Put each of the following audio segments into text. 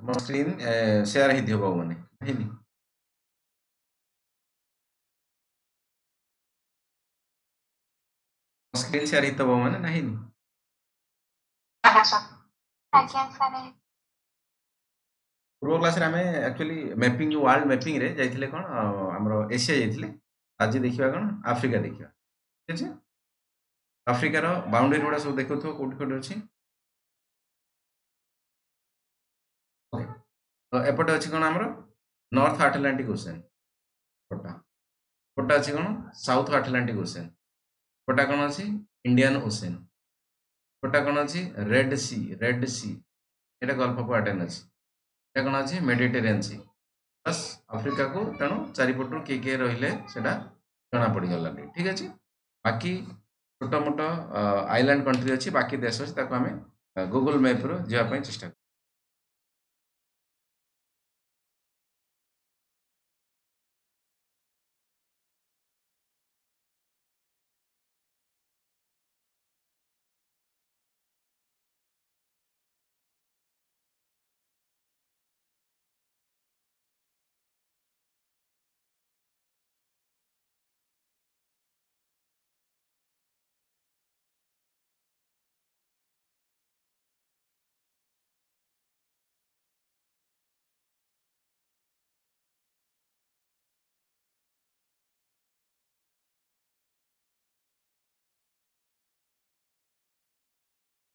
ମୋ screen share ହେଇଥିବ ମାନେ ହେଇନି ସ୍କ୍ରିନ୍ ସେୟାର ହେଇଥିବ ମାନେ ନା ହେଇନି ପୂର୍ବ କ୍ଲାସରେ ଆମେ ଆକ୍ଚୁଆଲି ମ୍ୟାପିଂ ଯୋଉ ୱାର୍ଲଡ ମ୍ୟାପିଂ ରେ ଯାଇଥିଲେ କ'ଣ ଆମର ଏସିଆ ଯାଇଥିଲେ ଆଜି ଦେଖିବା କ'ଣ ଆଫ୍ରିକା ଦେଖିବା ଠିକ ଅଛି ଆଫ୍ରିକାର ବାଉଣ୍ଡରୀ ଗୁଡ଼ା ସବୁ ଦେଖୁଥିବ କୋଉଠି କୋଉଠି ଅଛି ଓକେ ତ ଏପଟେ ଅଛି କ'ଣ ଆମର ନର୍ଥ ଆଟଲାଣ୍ଟିକ ଓସେନ୍ ପଟା ପଟା ଅଛି କ'ଣ ସାଉଥ ଆଟଲାଣ୍ଟିକ ଓସେନ୍ ପଟା କ'ଣ ଅଛି ଇଣ୍ଡିଆନ ଓସେନ୍ ପଟା କ'ଣ ଅଛି ରେଡ୍ ସି ଏଇଟା ଗଲ୍ଫ ଅଫ୍ ଆଡେନ୍ ଅଛି এটা କ'ଣ ଅଛି ମେଡିଟେରିଆନ୍ ସି ପ୍ଲସ୍ ଆଫ୍ରିକାକୁ ତେଣୁ ଚାରିପଟରୁ କିଏ କିଏ ରହିଲେ ସେଟା ଜଣା ପଡ଼ିଗଲା ଠିକ ଅଛି ବାକି ଛୋଟ ମୋଟ ଆଇଲ୍ୟାଣ୍ଡ କଣ୍ଟ୍ରି ଅଛି ବାକି ଦେଶ ଅଛି ତାକୁ ଆମେ ଗୁଗଲ ମ୍ୟାପରୁ ଯିବା ପାଇଁ ଚେଷ୍ଟା କରୁ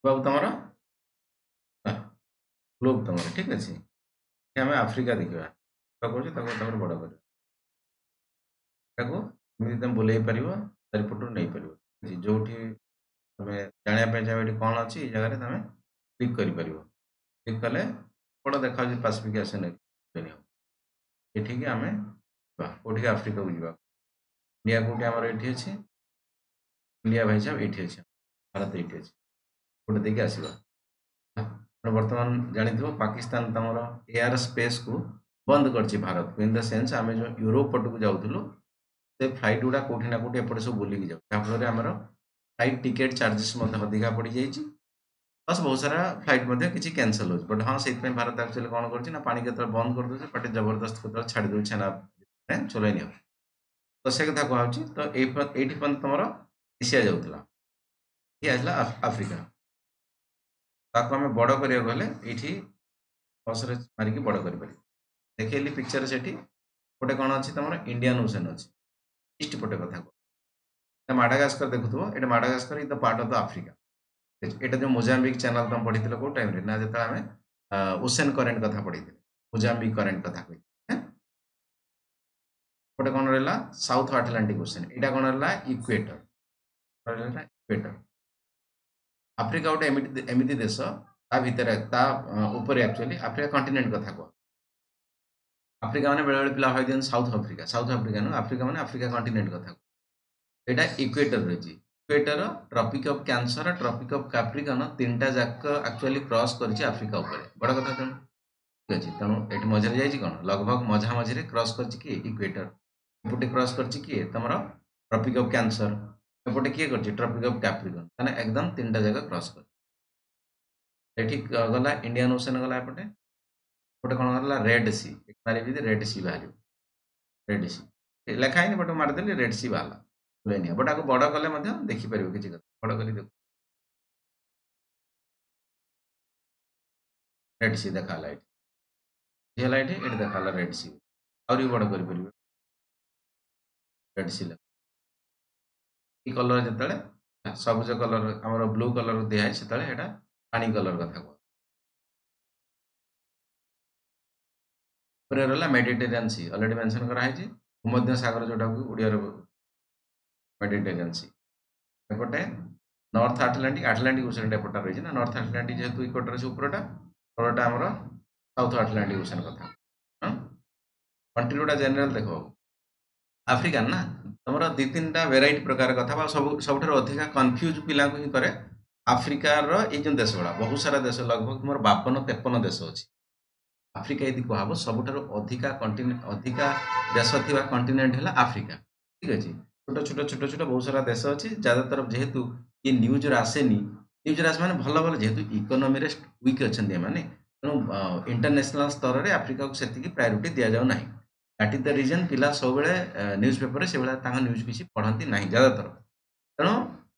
ବାବୁ ତମର ଗ୍ଲୋବ ତମର ଠିକ ଅଛି ଆମେ ଆଫ୍ରିକା ଦେଖିବା କହୁଛି ତାକୁ ତାପରେ ବଡ଼ କରିବା ତାକୁ ଏମିତି ତମେ ବୁଲେଇ ପାରିବ ଚାରିପଟରୁ ନେଇପାରିବ ଯୋଉଠି ତମେ ଜାଣିବା ପାଇଁ ଚାହିଁବ ଏଠି କ'ଣ ଅଛି ଏଇ ଜାଗାରେ ତମେ କ୍ଲିକ୍ କରିପାରିବ କ୍ଲିକ୍ କଲେ ବଡ଼ ଦେଖାଯାଉଛି ପାସିଫିକ ଓସେନ୍ ଏଠିକି ଆମେ ଯିବା କୋଉଠିକି ଆଫ୍ରିକାକୁ ଯିବା ଇଣ୍ଡିଆ କୋଉଠି ଆମର ଏଠି ଅଛି ଇଣ୍ଡିଆ ଭାଇ ସାହେବ ଏଇଠି ଅଛି ଭାରତ ଏଇଠି ଅଛି ଗୋଟେ ଦେଇକି ଆସିବା ବର୍ତ୍ତମାନ ଜାଣିଥିବ ପାକିସ୍ତାନ ତମର ଏୟାର ସ୍ପେସ୍କୁ ବନ୍ଦ କରିଛି ଭାରତକୁ ଇନ୍ ଦ ସେନ୍ସ ଆମେ ଯେଉଁ ୟୁରୋପ ପଟକୁ ଯାଉଥିଲୁ ସେ ଫ୍ଲାଇଟ୍ ଗୁଡ଼ା କୋଉଠି ନା କୋଉଠି ଏପଟେ ସବୁ ବୁଲିକି ଯାଉ ଯାହାଫଳରେ ଆମର ଫ୍ଲାଇଟ୍ ଟିକେଟ୍ ଚାର୍ଜେସ୍ ମଧ୍ୟ ଅଧିକା ପଡ଼ିଯାଇଛି ପ୍ଲସ୍ ବହୁତ ସାରା ଫ୍ଲାଇଟ୍ ମଧ୍ୟ କିଛି କ୍ୟାନସଲ୍ ହେଉଛି ବଟ୍ ହଁ ସେଇଥିପାଇଁ ଭାରତ ଆକ୍ଚୁଆଲି କ'ଣ କରୁଛି ନା ପାଣି କେତେବେଳେ ବନ୍ଦ କରିଦେଉଛି ପାଟି ଜବରଦସ୍ତ କେତେବେଳେ ଛାଡ଼ି ଦେଉଛି ଛେନା ଚଲେଇ ନିଅ ତ ସେ କଥା କୁହାହେଉଛି ତ ଏଇଠି ପର୍ଯ୍ୟନ୍ତ ତମର ଏସିଆ ଯାଉଥିଲା ଇଏ ଆସିଲା ଆଫ୍ରିକା ତାକୁ ଆମେ ବଡ଼ କରିବାକୁ ହେଲେ ଏଇଠି ବସରେ ମାରିକି ବଡ଼ କରିପାରିବା ଦେଖେଇଲି ପିକ୍ଚର ସେଠି ଗୋଟେ କ'ଣ ଅଛି ତମର ଇଣ୍ଡିଆନ ଓସେନ୍ ଅଛି ଇଷ୍ଟ ପଟେ କଥା କୁହ ମାଡାଗାସ୍କର ଦେଖୁଥିବ ଏଇଟା Madagascar is the part of the Africa এটা যে ମୋଜାମ୍ବିକ ଚ୍ୟାନେଲ ତମେ ପଢିଥିଲ କୋଉ ଟାଇମରେ ନା ଯେତେବେଳେ ଆମେ ଓସେନ କରେଣ୍ଟ କଥା ପଢିଥିଲେ ମୋଜାମ୍ବିକ କରେଣ୍ଟ କଥା କହିଥିଲେ ଗୋଟେ କ'ଣ ରହିଲା ସାଉଥ ଆଟଲାଣ୍ଟିକ ଓସେନ ଏଇଟା କ'ଣ ରହିଲା ଇକ୍ୱେଟର ରହିଲା ଇକ୍ୱେଟର ଆଫ୍ରିକା ଗୋଟେ ଏମିତି ଦେଶ ତା ଭିତରେ ତା ଉପରେ ଆକ୍ଚୁଆଲି ଆଫ୍ରିକା କଣ୍ଟିନେଣ୍ଟ କଥା କୁହ ଆଫ୍ରିକା ମାନେ ବେଳେବେଳେ ପିଲା ଭାବିଦିଅନ୍ତି ସାଉଥ ଆଫ୍ରିକା ନୁହଁ ଆଫ୍ରିକା ମାନେ ଆଫ୍ରିକା କଣ୍ଟିନେଣ୍ଟ କଥା ଏଇଟା ଇକ୍ୱେଟର ରହିଛି equator tropic of cancer tropic of capricorn तीनटा जाक एक्चुअली क्रॉस करछि अफ्रीका ऊपर बड़ कथा तेणु ठीक अछि तेणु एठी मझरे जाइछि कोन लगभग मझा मझिरे क्रॉस करछि कि इक्वेटर एपटे क्रॉस करछि कि तमरो ट्रॉपिक ऑफ कैंसर एपटे किए करछि ट्रॉपिक ऑफ कैप्रिकन माने एकदम तीनटा जगह क्रॉस कर एठी गला इंडियन ओशन गला एपटे एपटे कोन गला रेड सी मारे भी रेड सी बाहर रेड सी लेखा ही बट मार देली रेड सी वाला लेनी बट आको बड़ कले मध्य देखि परिबो किछि कथा बड़ करी देख रेड सी देखा लाइट ये लाइट एटी देखा रेड सी और भी बड़ करि परिबो रेड सी ई कलर जतले सबुज कलर हमर ब्लू कलर दिया है सेतले एटा पानी कलर कथा को पूरा रहला मेडिटेरियन सी ऑलरेडी मेंशन करा है जी भूमध्य सागर जोटा को उड़िया रे मेडिटेरियन सी एपटे नॉर्थ अटलांटिक ओशन एपटा रही ना नॉर्थ अटलांटिक जेहेतु इक्वेटर से ऊपरटा तलटा हमर साउथ अटलांटिक ओशन कथा कंट्री गुड़ा जनरल देखो आफ्रिकान ना तुम दी तीन टा वेराइटी प्रकार कथा सब अधिका कन्फ्यूज पिला ही करे आफ्रिकार ये जो देश गुड़ा बहुत सारा देश लगभग तुम 52-53 देश अच्छी आफ्रिका यदि कहब सब अधिका अधिका देश थी कंटिनेंट है आफ्रिका ठीक अच्छे छोट छोट छोट छोट बहुत सारा देश अच्छी ज्यादातर जेहेतु ये न्यूज आसेनी न्यूज आसे मैंने भल भल जेहेतु इकोनोमी वीक अच्छा मैंने ତେଣୁ ଇଣ୍ଟରନ୍ୟାସନାଲ ସ୍ତରରେ ଆଫ୍ରିକାକୁ ସେତିକି ପ୍ରାୟୋରିଟି ଦିଆଯାଉ ନାହିଁ। ଦ୍ୟାଟ୍ ଇଜ୍ ଦ ରିଜନ୍ ପିଲା ସବୁବେଳେ ନ୍ୟୁଜ୍ ପେପରରେ ସେଭଳିଆ ତାଙ୍କ ନ୍ୟୁଜ୍ କିଛି ପଢ଼ନ୍ତି ନାହିଁ ଜ୍ୟାଦାତର। ତେଣୁ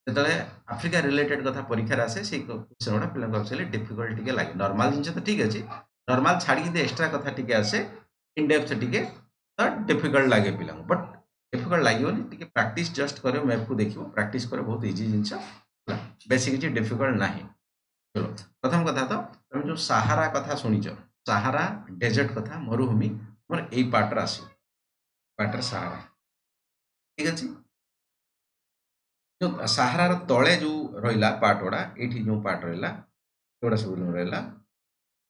ଯେତେବେଳେ ଆଫ୍ରିକା ରିଲେଟେଡ୍ କଥା ପରୀକ୍ଷାରେ ଆସେ ସେଇ କ୍ୱେଶ୍ଚନ୍ ଗୁଡ଼ା ପିଲାଙ୍କୁ ଆକ୍ଚୁଆଲି ଡିଫିକଲ୍ଟ ଟିକେ ଲାଗେ। ନର୍ମାଲ ଜିନିଷ ତ ଠିକ୍ ଅଛି, ନର୍ମାଲ ଛାଡ଼ିକି ଯଦି ଏକ୍ସଟ୍ରା କଥା ଟିକେ ଆସେ ଇନ୍ ଡେପ୍ଥ ଟିକେ ତ ଡିଫିକଲ୍ଟ ଲାଗେ ପିଲାଙ୍କୁ। ବଟ୍ ଡିଫିକଲ୍ଟ ଲାଗିବନି, ଟିକେ ପ୍ରାକ୍ଟିସ୍ ଜଷ୍ଟ କରିବ, ମ୍ୟାପ୍କୁ ଦେଖିବ, ପ୍ରାକ୍ଟିସ୍ କରିବ, ବହୁତ ଇଜି ଜିନିଷ ହେଲା, ବେଶୀ କିଛି ଡିଫିକଲ୍ଟ ନାହିଁ। ଚलो ପ୍ରଥମ କଥା ତ ତମେ ଯେଉଁ ସାହାରା କଥା ଶୁଣିଛ, ସାହାରା ଡେଜର୍ଟ କଥା, ମରୁଭୂମି ଆମର ଏଇ ପାର୍ଟରେ ଆସିବ, ପାର୍ଟରେ ସାହାରା। ଠିକ୍ ଅଛି, ଯେଉଁ ସାହାରାର ତଳେ ଯେଉଁ ରହିଲା ପାର୍ଟ ଗୁଡ଼ା, ଏଇଠି ଯେଉଁ ପାର୍ଟ ରହିଲା ଏଗୁଡ଼ା ସବୁ ରହିଲା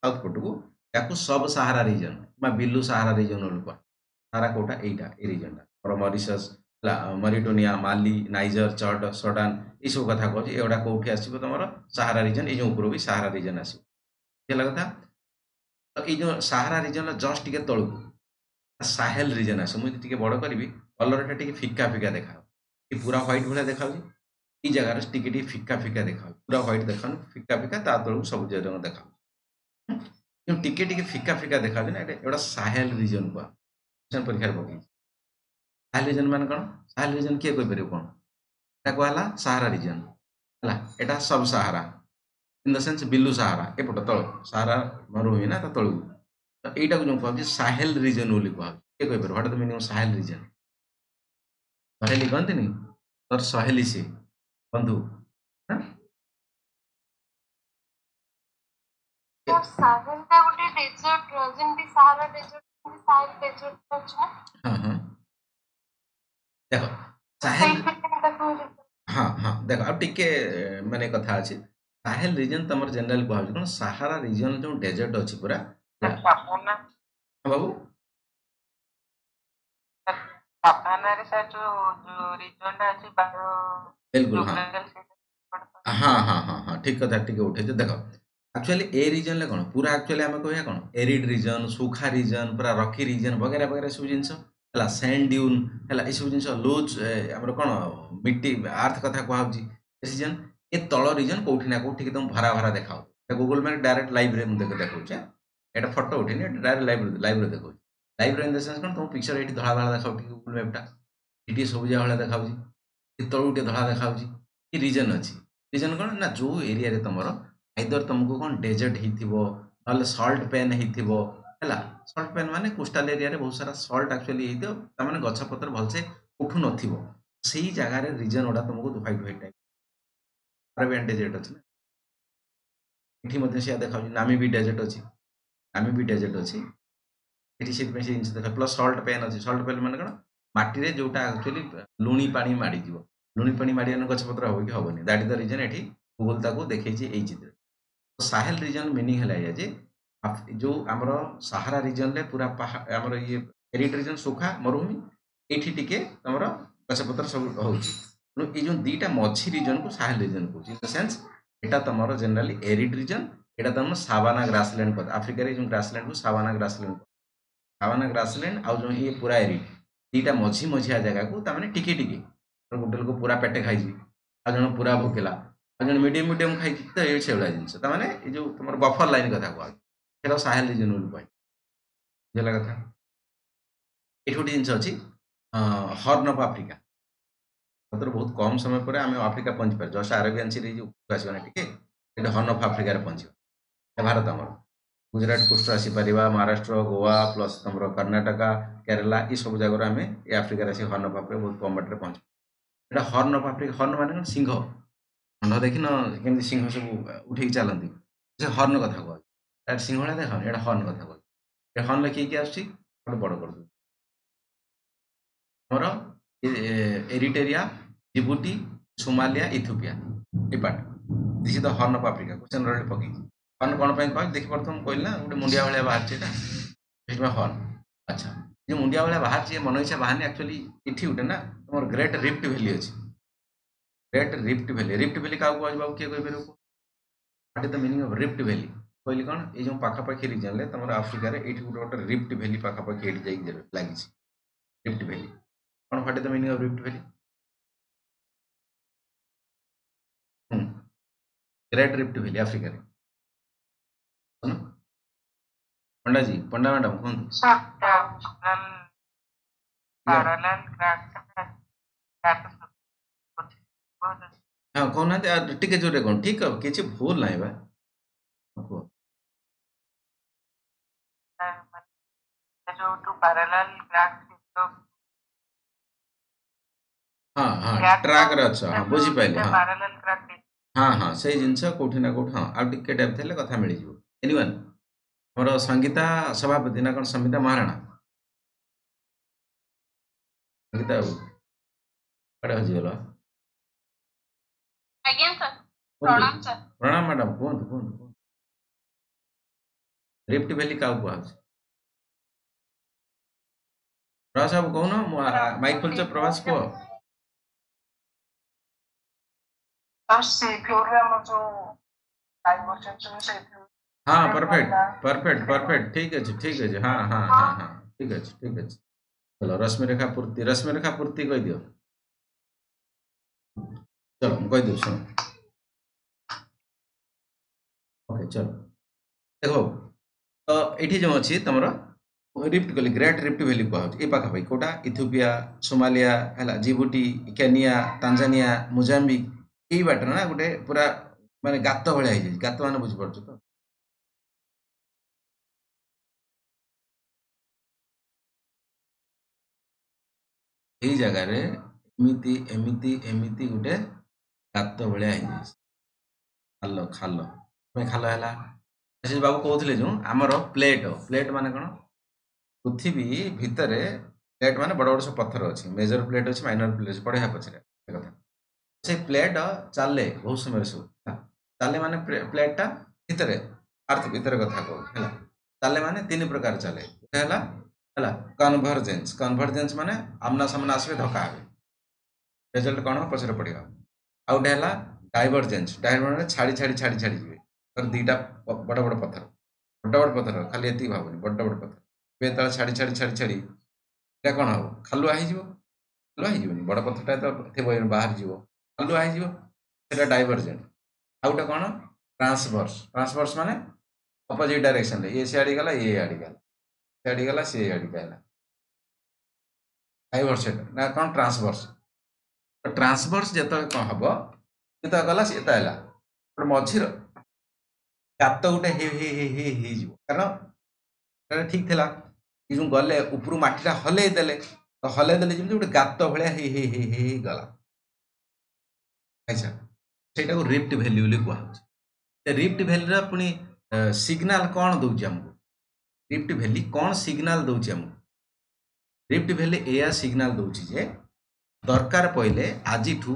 ସାଉଥ ପଟକୁ, ତାକୁ ସବ୍ ସାହାରା ରିଜନ୍ ବା ବିଲୁ ସାହାରା ରିଜନ୍ ବୋଲି କୁହା। ସାହାରା କୋଉଟା? ଏଇଟା, ଏଇ ରିଜନ୍ଟା ଆମର ମରିସସ୍ ହେଲା, ମରିଟୋନିଆ, ମାଲି, ନାଇଜର, ଚଡ୍, ସଡାନ, ଏଇସବୁ କଥା କହୁଛି। ଏଗୁଡ଼ା କୋଉଠି ଆସିବ ତମର? ସାହାରା ରିଜନ୍। ଏଇ ଯେଉଁ ଉପରୁ ବି ସାହାରା ରିଜନ୍ ଆସିବ। ହେଲା କଥା। ତ ଏଇ ଯେଉଁ ସାହାରା ରିଜନ୍ର ଜଷ୍ଟ ଟିକେ ତଳକୁ ସାହେଲ ରିଜନ୍ ଆସିବ। ମୁଁ ଟିକେ ବଡ଼ କରିବି, କଲରଟା ଟିକେ ଫିକା ଫିକା ଦେଖାଅ, ପୁରା ହ୍ୱାଇଟ୍ ଭଳିଆ ଦେଖାଉଛି। ଏଇ ଜାଗାରେ ଟିକେ ଟିକେ ଫିକା ଫିକା ଦେଖାଉଛି, ପୁରା ହ୍ୱାଇଟ୍ ଦେଖାଉନି, ଫିକା ଫିକା, ତା ତଳକୁ ସବୁଜ ରଙ୍ଗ ଦେଖାଉଛି। ଯେଉଁ ଟିକେ ଟିକେ ଫିକା ଫିକା ଦେଖାଉଛି ନା, ଏଟା ସାହେଲ ରିଜନ୍ କୁହା। ପରୀକ୍ଷାରେ ପକେଇଛି। ସାହେଲ ରିଜନ୍ ମାନେ କ'ଣ? ସାହେଲ ରିଜନ୍ କିଏ କହିପାରିବ କ'ଣ? এটা କୁହାହେଲା ସାହାରା ରିଜନ୍ ହେଲା, ଏଟା ସବ୍ ସାହାରା ଇନ୍ ଦ ସେନ୍ସ ବିଲୁ ସାହାରା, ଏପଟ ତଳ ସାହାରା ମରୁଭୂମି ନା ତା ତଳକୁ। ତ ଏଇଟାକୁ ଯେଉଁ କୁହାଉଛି ସାହେଲ ରିଜନ୍ ବୋଲି କୁହାଉଛି। କିଏ କହିପାରିବ? What is the meaning of Sahel region? ସହେଲି କହନ୍ତିନି, ତୋର ସହେଲି ସିଏ ବନ୍ଧୁ। ସାହେଲଟା ଗୋଟେ ଡେଜର୍ଟ, ଯେମିତି ସାହାରା ଡେଜର୍ଟ, ସେମିତି ସାହେଲ ଡେଜର୍ଟ ଅଛି ନା? ହଁ ହଁ, ଦେଖ ସାହେଲ, ହଁ ହଁ, ଦେଖ ଆଉ ଟିକେ ମାନେ କଥା ଅଛି। ସାହେଲ ରିଜନ୍ ତମର ଜେନେରାଲ କୁହାଯାଉଛି କ'ଣ? ସାହାରା ରିଜନ୍ ଯେଉଁ ଡେଜର୍ଟ ଅଛି ପୁରା, ହଁ ବାବୁ, ବିଲକୁଲ ହଁ ହଁ ହଁ ହଁ ହଁ, ଠିକ କଥା ଟିକେ ଉଠେଇଛ। ଦେଖ ଆକ୍ଚୁଆଲି ଏ ରିଜନରେ କ'ଣ ପୁରା ଆକ୍ଚୁଆଲି ଆମେ କହିବା କ'ଣ ଏରିଡ୍ ରିଜନ୍, ସୁଖା ରିଜନ୍, ପୁରା ରକି ରିଜନ୍ ବଗେରା ବଗେରା ସବୁ ଜିନିଷ ହେଲା, ସ୍ୟାଣ୍ଡ ଡ୍ୟୁନ୍ ହେଲା, ଏସବୁ ଜିନିଷ ଲୁଜ୍ ଆମର କ'ଣ ମିଟି ଆର୍ଥ କଥା କୁହାହେଉଛି ରିଜନ୍। ଏ ତଳ ରିଜନ୍ କୋଉଠି ନା କୋଉଠି ଟିକେ ତମକୁ ଭରା ଭରା ଦେଖାଉ। ଗୁଗଲ ମ୍ୟାପ୍ ଡାଇରେକ୍ଟ ଲାଇଭ୍ରେ ମୁଁ ଦେଖାଉଛି, ଏଇଟା ଫଟୋ ଉଠିନି, ଏଇଟା ଡାଇରେକ୍ଟ ଲାଇଭ୍ରେ ଦେଖାଉଛି। ଲାଇଭ୍ରେ ଇନ୍ ଦ ସେନ୍ସ କ'ଣ, ତମ ପିକ୍ଚର ଏଇଠି ଧଳା ଧଳା ଦେଖାଉଛି ଗୁଗଲ ମ୍ୟାପ୍ଟା, ଏଠି ସବୁଜିଆ ଭଳିଆ ଦେଖାଉଛି, ତଳକୁ ଟିକେ ଧଳା ଦେଖାଉଛି। କି ରିଜନ୍ ଅଛି? ରିଜନ୍ କ'ଣ ନା, ଯେଉଁ ଏରିଆରେ ତମର ଆଇଦର ତମକୁ କ'ଣ ଡେଜର୍ଟ ହେଇଥିବ, ନହେଲେ ସଲ୍ଟ ପେନ୍ ହେଇଥିବ ହେଲା। ସଲ୍ଟ ପେନ୍ ମାନେ କୋଷ୍ଟାଲ ଏରିଆରେ ବହୁତ ସାରା ସଲ୍ଟ ଆକ୍ଚୁଆଲି ହେଇଥିବ, ତାମାନେ ଗଛପତ୍ର ଭଲସେ ଉଠୁ ନଥିବ, ସେଇ ଜାଗାରେ ରିଜନ୍ ଗୁଡ଼ା ତମକୁ white white type. Arabian desert ଅଛି ନା, ଏଠି ମଧ୍ୟ ସେୟା ଦେଖାଉଛି। ନାମିବି ଡେଜର୍ଟ ଅଛି, ନାମିବି ଡେଜର୍ଟ ଅଛି ଏଠି, ସେଥିପାଇଁ ସେ ଜିନିଷ ଦେଖା। ପ୍ଲସ୍ ସଲ୍ଟ ପେନ୍ ଅଛି। ସଲ୍ଟ ପେନ୍ ମାନେ କ'ଣ? ମାଟିରେ ଯୋଉଟା ଆକ୍ଚୁଆଲି ଲୁଣି ପାଣି ମାଡ଼ିଯିବ, ଲୁଣି ପାଣି ମାଡ଼ିଗଲେ ଗଛପତ୍ର ହବ କି ହବନି। ଦ୍ୟାଟ୍ ଇଜ୍ ଦ ରିଜନ୍ ଏଠି ଗୁଗୁଲ ତାକୁ ଦେଖେଇଛି ଏଇ ଚିତ୍ର। ସାହେଲ ରିଜନ୍ ମିନିଂ ହେଲା ଏଇଆ ଯେ ଯେଉଁ ଆମର ସାହାରା ରିଜନ୍ରେ ପୁରା ଆମର ଇଏ ଏରିଡ୍ ରିଜନ୍ ସୁଖା ମରୁଭୂମି, ଏଇଠି ଟିକେ ତମର ଗଛପତ୍ର ସବୁ ହଉଛି। ତେଣୁ ଏଇ ଯେଉଁ ଦୁଇଟା ମଝି ରିଜନ୍କୁ ସାହେଲ ରିଜନ୍ କହୁଛି। ଇନ୍ ଦ ସେନ୍ସ ଏଟା ତମର ଜେନେରାଲି ଏରିଡ୍ ରିଜନ୍, ଏଇଟା ତମର ସାବାନା ଗ୍ରାସଲ୍ୟାଣ୍ଡ କଥା। ଆଫ୍ରିକାରେ ଯେଉଁ ଗ୍ରାସଲ୍ୟାଣ୍ଡକୁ ସାବାନା ଗ୍ରାସଲ୍ୟାଣ୍ଡ, ସାବାନା ଗ୍ରାସଲ୍ୟାଣ୍ଡ ଆଉ ଯେଉଁ ଇଏ ପୁରା ଏରିଡ୍, ଦୁଇଟା ମଝି ମଝିଆ ଜାଗାକୁ ତାମାନେ ଟିକେ ଟିକେ, ଗୋଟେ ଲୋକ ପୁରା ପେଟେ ଖାଇଛି, ଆଉ ଜଣେ ପୁରା ଭୋକିଲା, ଆଉ ଜଣେ ମିଡ଼ିୟମ୍ ମିଡ଼ିୟମ୍ ଖାଇଛି, ତ ଏଇ ସେଇଭଳିଆ ଜିନିଷ। ତାମାନେ ଏଇ ଯେଉଁ ତମର ବଫର ଲାଇନ୍ କଥା କୁହାଯାଉଛି, ସେଇଟା ସାହେଲ ରିଜନ୍ ବୋଲି କୁହାଯାଏ। ବୁଝିଲା କଥା। ଏଠି ଗୋଟେ ଜିନିଷ ଅଛି, ହର୍ନ ଅଫ୍ ଆଫ୍ରିକା। ମାତ୍ର ବହୁତ କମ୍ ସମୟ ପରେ ଆମେ ଆଫ୍ରିକା ପହଞ୍ଚିପାରିବା। ଜଷ୍ଟ ଆରବିଆନ୍ ସି ଆସିବା ନା ଟିକେ, ସେଠି ହର୍ନ ଅଫ୍ ଆଫ୍ରିକାରେ ପହଞ୍ଚିବା। ଭାରତ ଆମର ଗୁଜରାଟ କୋଷ୍ଟରୁ ଆସିପାରିବା, ମହାରାଷ୍ଟ୍ର, ଗୋଆ ପ୍ଲସ୍ ତମର କର୍ଣ୍ଣାଟକା, କେରଲା, ଏସବୁ ଜାଗାରୁ ଆମେ ଏ ଆଫ୍ରିକାରେ ଆସି ହର୍ନ ଅଫ୍ ଆଫ୍ରିକା ବହୁତ କମ୍ ବାଟରେ ପହଞ୍ଚିବା। ଏଇଟା ହର୍ନ ଅଫ୍ ଆଫ୍ରିକା। ହର୍ନ ମାନେ କ'ଣ? ସିଂହ। ନ ଦେଖିନ କେମିତି ସିଂହ ସବୁ ଉଠେଇକି ଚାଲନ୍ତି, ସେ ହର୍ନ କଥା କୁହାଯାଏ। ଏଇଟା ସିଂହ ଭଳିଆ ଦେଖ, ଏଇଟା ହର୍ନ କଥା କୁହାଯାଏ। ଏ ହର୍ନ କିଏ କିଏ ଆସୁଛି ଗୋଟେ ବଡ଼ କରିଦେଉଛି। ଆମର Eritrea, Djibouti, Somalia, Ethiopia, a part. This is the Horn of Africa. Question ରହିଲେ ପକେଇଛି। ହର୍ନ କ'ଣ ପାଇଁ କହିଲି ଦେଖିପାରୁଥିବ, ମୁଁ କହିଲି ନା ଗୋଟେ ମୁଣ୍ଡିଆ ଭଳିଆ ବାହାରିଛି ଏଇଟା, ସେଥିପାଇଁ ହର୍ନ। ଆଚ୍ଛା, ଯେ ମୁଣ୍ଡିଆ ଭଳିଆ ବାହାରିଛି, ମନ ଇଚ୍ଛା ବାହାରିନି। ଆକ୍ଚୁଆଲି ଏଠି ଗୋଟେ ନା ତମର ଗ୍ରେଟ୍ ରିଫ୍ଟ ଭ୍ୟାଲି ଅଛି। Great rift valley, rift valley କାହାକୁ କୁହାଯିବ ଆଉ କିଏ କହିପାରିବ? What is the meaning of rift valley? କହିଲି କ'ଣ, ଏଇ ଯେଉଁ ପାଖାପାଖି ରିଜନ୍ରେ ତମର ଆଫ୍ରିକାରେ ଏଇଠି ଗୋଟେ ଗୋଟେ ରିଫ୍ଟ ଭ୍ୟାଲି ପାଖାପାଖି ଏଇଠି ଯାଇକି ଲାଗିଛି। ରିଫ୍ଟ ଭ୍ୟାଲି କ'ଣ? What is the meaning of rift valley? Great rift valley ଆଫ୍ରିକାରେ, पंडा जी पंडा मैडम कौन हाँ कहना टिके जोरे कौन ठीक है किसी भूल ना बा कुह हाँ हाँ ट्रैक रे अच्छा हाँ बुझी पाइले हाँ हाँ हाँ से जिनस कोठी ना कोठी हाँ आ टिके डेप्थ हेले कथा मिल जिवो एनीवन हमर संगीता सभापति ना कोन संगीता महाराणा संगीता बाबू कड़े हजी गला ଆଜ୍ଞା ସାର୍ ପ୍ରଣାମ ସାର୍ प्रणाम मैडम कहतु कहतु रिफ्ट वैली का कुआ प्रभास बाबू कहून माइक खोलच प्रभास को हाँ परफेक्ट परफेक्ट परफेक्ट ठीक है हाँ हाँ हाँ हाँ ठीक है चलो रश्मि रेखा पूर्ति कह दियो चलो कह दू सुन ओके चलो देखो तो ये जो अच्छी तुम रिफ्ट गली ग्रेट रिफ्ट वैली कहुच्छे ये पाखापाखि कौटा इथियोपिया सोमालिया है जिबुटी केनिया तांजानिया मोजाम्बिक यही बाटर ना गोटे पूरा माने गात भाया हो गात मान बुझीपार तो यही जगार एमती एमती एमती गोटे गात भाया हो खाल खाल खाल है से बाबू कहते जो आमर प्लेट प्लेट मान कौन पृथ्वी भितर प्लेट मान बड़ बड़ सब पत्थर अच्छी मेजर प्लेट अच्छी माइनर प्लेट अच्छी पढ़ा पचर कथा से प्लेट चले बहुत समय सब चले माने प्लेटा भितर अर्थ भितर कथा कहूँ चले माने तीन प्रकार चले है कन्भर्जेन्स कन्भर्जेन्स माने आमना सामना आसवे धक्का हे रिजल्ट कौन हो पचर पड़ा आउ गोटे है डाइवर्जेन्स डाइवर्जेन्स छाड़ी छाड़ी छाड़ी छाड़ी जी दीटा बड़ बड़ पत्थर बड़ बड़ पत्थर खाली ये भावनी बड़ बड़ पत्थर ये छाड़ी छाड़ी छाड़ी छाड़ी इटा कौन हम खालुआ हो बड़ पत्थरटा तो थे बाहर जीव खालुआ हो डाइवर्जेंट आउ गोटे कौन ट्रांसवर्स ट्रांसवर्स माने अपोजिट डायरेक्शन ये सियाड़ी गला ये आड़ी गला सियाड़ी गला सी आड़ी गला डाइवर्स ना कौन ट्रांसवर्स ट्रांसवर्स जो कौन हम ये गला सी गोटे मझीर गात गोटे कारण ठीक थिला जो गले ऊपर मटीटा हलैदेले तो हलैदेले जमी गोटे गात भाया गला अच्छा सेटा को रिफ्ट वैली बोली कहुच्छे रिफ्ट वैली पुणी सिग्नाल कौन दौर आमको रिफ्ट वैली कौन सिग्नाल दौर आमको रिफ्ट वैली एया सिग्नाल दौर जे दरकार पड़े आज 100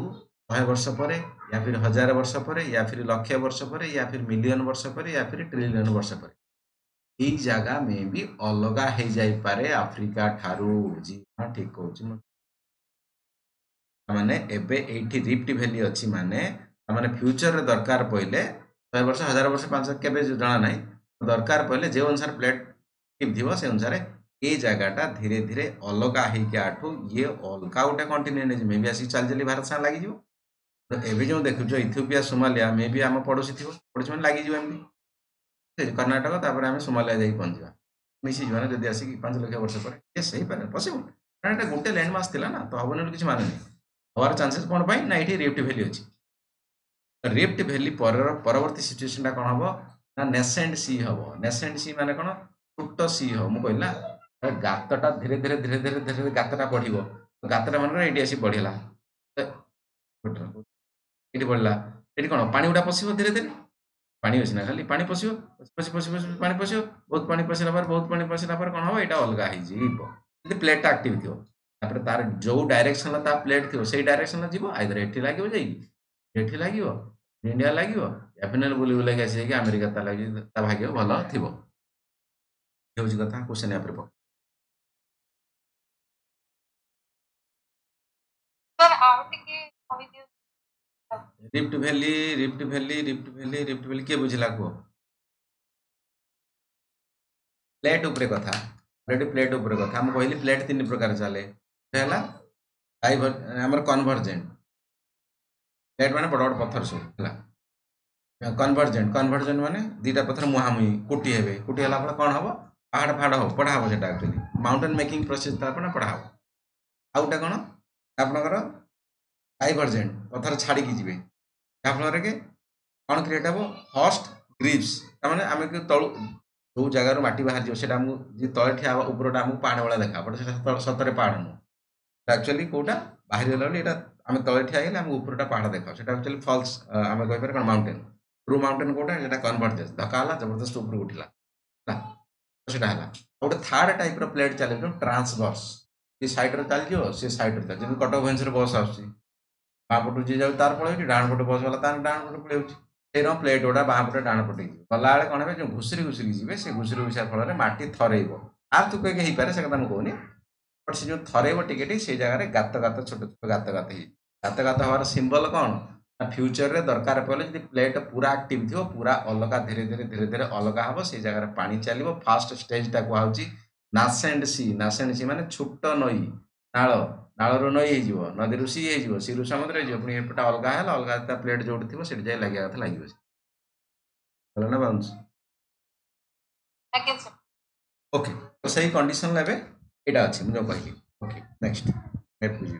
वर्ष पर या फिर 1000 वर्ष पर या फिर लक्ष वर्ष पर या फिर मिलियन वर्ष पर या फिर ट्रिलियन वर्ष पर यही जगह में भी अलग हो जाए आफ्रिका ठारू जी हाँ ठीक कहूँ माने एबे एठी रिफ्ट वैली अच्छी माने माने फ्यूचर रे दरकार पड़े 100 वर्ष 1000 वर्ष 500 के जाना ना दरकार पड़े जो अनुसार प्लेट टिप थी से अनुसार ये जगहटा धीरे धीरे अलग होठू ये अलग गोटे कंटिनेंट मे भी आसिक चल चली भारत साथ लगे तो एवं जो देखुच इथियोपिया सोमालिया मे भी आम पड़ोशी थी पड़ोशी मैंने लगे एमती कर्णाटक तापर आम सोमालिया जाकि पहुँचा मिसी ना जब आसिक 5 लाख वर्ष पर ये सही पारे पसिबल कारण गोटे लैंडमार्क थी ना तो हम किसी माने नहीं हमार चांसेस कौन पाई ना ये रिफ्ट वैली अच्छी रिफ्ट वैली परवर्ती सिचुएशन कौन हम ना नेसेंट सी हम नेसेंट सी माने कौन छुट सी हम मुझे कहला गातटा धीरे धीरे धीरे धीरे धीरे धीरे गातटा बढ़ गातटा मन ये आसी बढ़ला ये बढ़ला ये कौन पानी गुड़ा पशो धीरे धीरे पानी अच्छी ना खाली पानी पशो पशि पशि पशि पानी पशो बहुत पानी पशिला बहुत पानी पशिला कौन हम यहाँ अलग हो प्लेटा आक्टिव थी तापर तार जो डायरेक्शन ता प्लेट थी से डायरेक्शन जीव आइदर एठी लगे जाइए लगे इंडिया लगे या फिर बुले बुलाक आसी अमेरिका ता लगे ता भाग्य भल थी कथा क्वेश्चन यहाँ पर rift valley rift valley rift valley rift valley किए बुझला कह प्लेट उपरे कथा प्लेट उपरे कथा हम कहली प्लेट 3 प्रकार चले है कन्भर्जेंट प्लेट माने बड़ बड़ पत्थर सब है कन्भर्जेंट कन्भर्जेंट माने दीटा पत्थर मुहांमुही कुटी हे कुटी है कौन हम पहाड़ फाड़ हो पढ़ा हम सेटा एक्चुअली माउंटेन मेकिंग प्रोसेस तो आपण पढ़ा हो आउटा कौन आपणकर डाइवर्जेंट पथर छाड़ी जी जहाँफल के कौन क्रिएट हम फर्स्ट ग्रीव्स तार आम तलू जो जगार माटी बाहर जाए आमको तले ठिया उपरटा आमको पहाड़ भाया देखा बट सतरे पहाड़ नुह एक्चुअली कौटा बाहर गला यहाँ आम तले ठिया आम उपरटा पहाड़ देखा एक्चुअली फल्स आम कहीपर कौन माउंटेन ट्रू माउंटेन कौटा यहाँ कन्वर्ट धक्का जबरदस्त ऊपर उठला सेटा है गोटे थार्ड टाइप प्लेट चले ट्रांसवर्स सी सैड्रे चलती सी सैड्रे चलती जब कटक भुवनेश्वर बस आसूँ बाँपटू जी जाऊँ तार पड़े डाण पटे बस गला तार डाण पटे पड़े से प्लेट गुड़ा बाँपटे डाण पटे गला बेले कौन है जो घुसरी घुसरी जी से घुसरी घुसा फल माटी थरेब आर तू कहीं हो पाए से कथा मुझे कहूनी बट से जो थरेब टिके से जगह गात गात छोट छोट गात गात गात गात हमार सिंबल कौन फ्यूचर रे दरकार पड़े जो प्लेट पूरा एक्टिव थी पूरा अलग धीरे धीरे धीरे धीरे अलग हम से जगह पानी चलो फास्ट स्टेजटा कहूँ नासेंट सी माने छोट नई नाल नालू नई हो नदी सी रू समुद्र हो पुणी एपटा अलग है अलग प्लेट जो थी से जाए लगे कथा लगे ना बाउंस ଆଜ୍ଞା ସାର୍ ओके तो सही कंडीशन लेबे एटा अछि मुझे कहि ओके नेक्स्ट नेट बुझी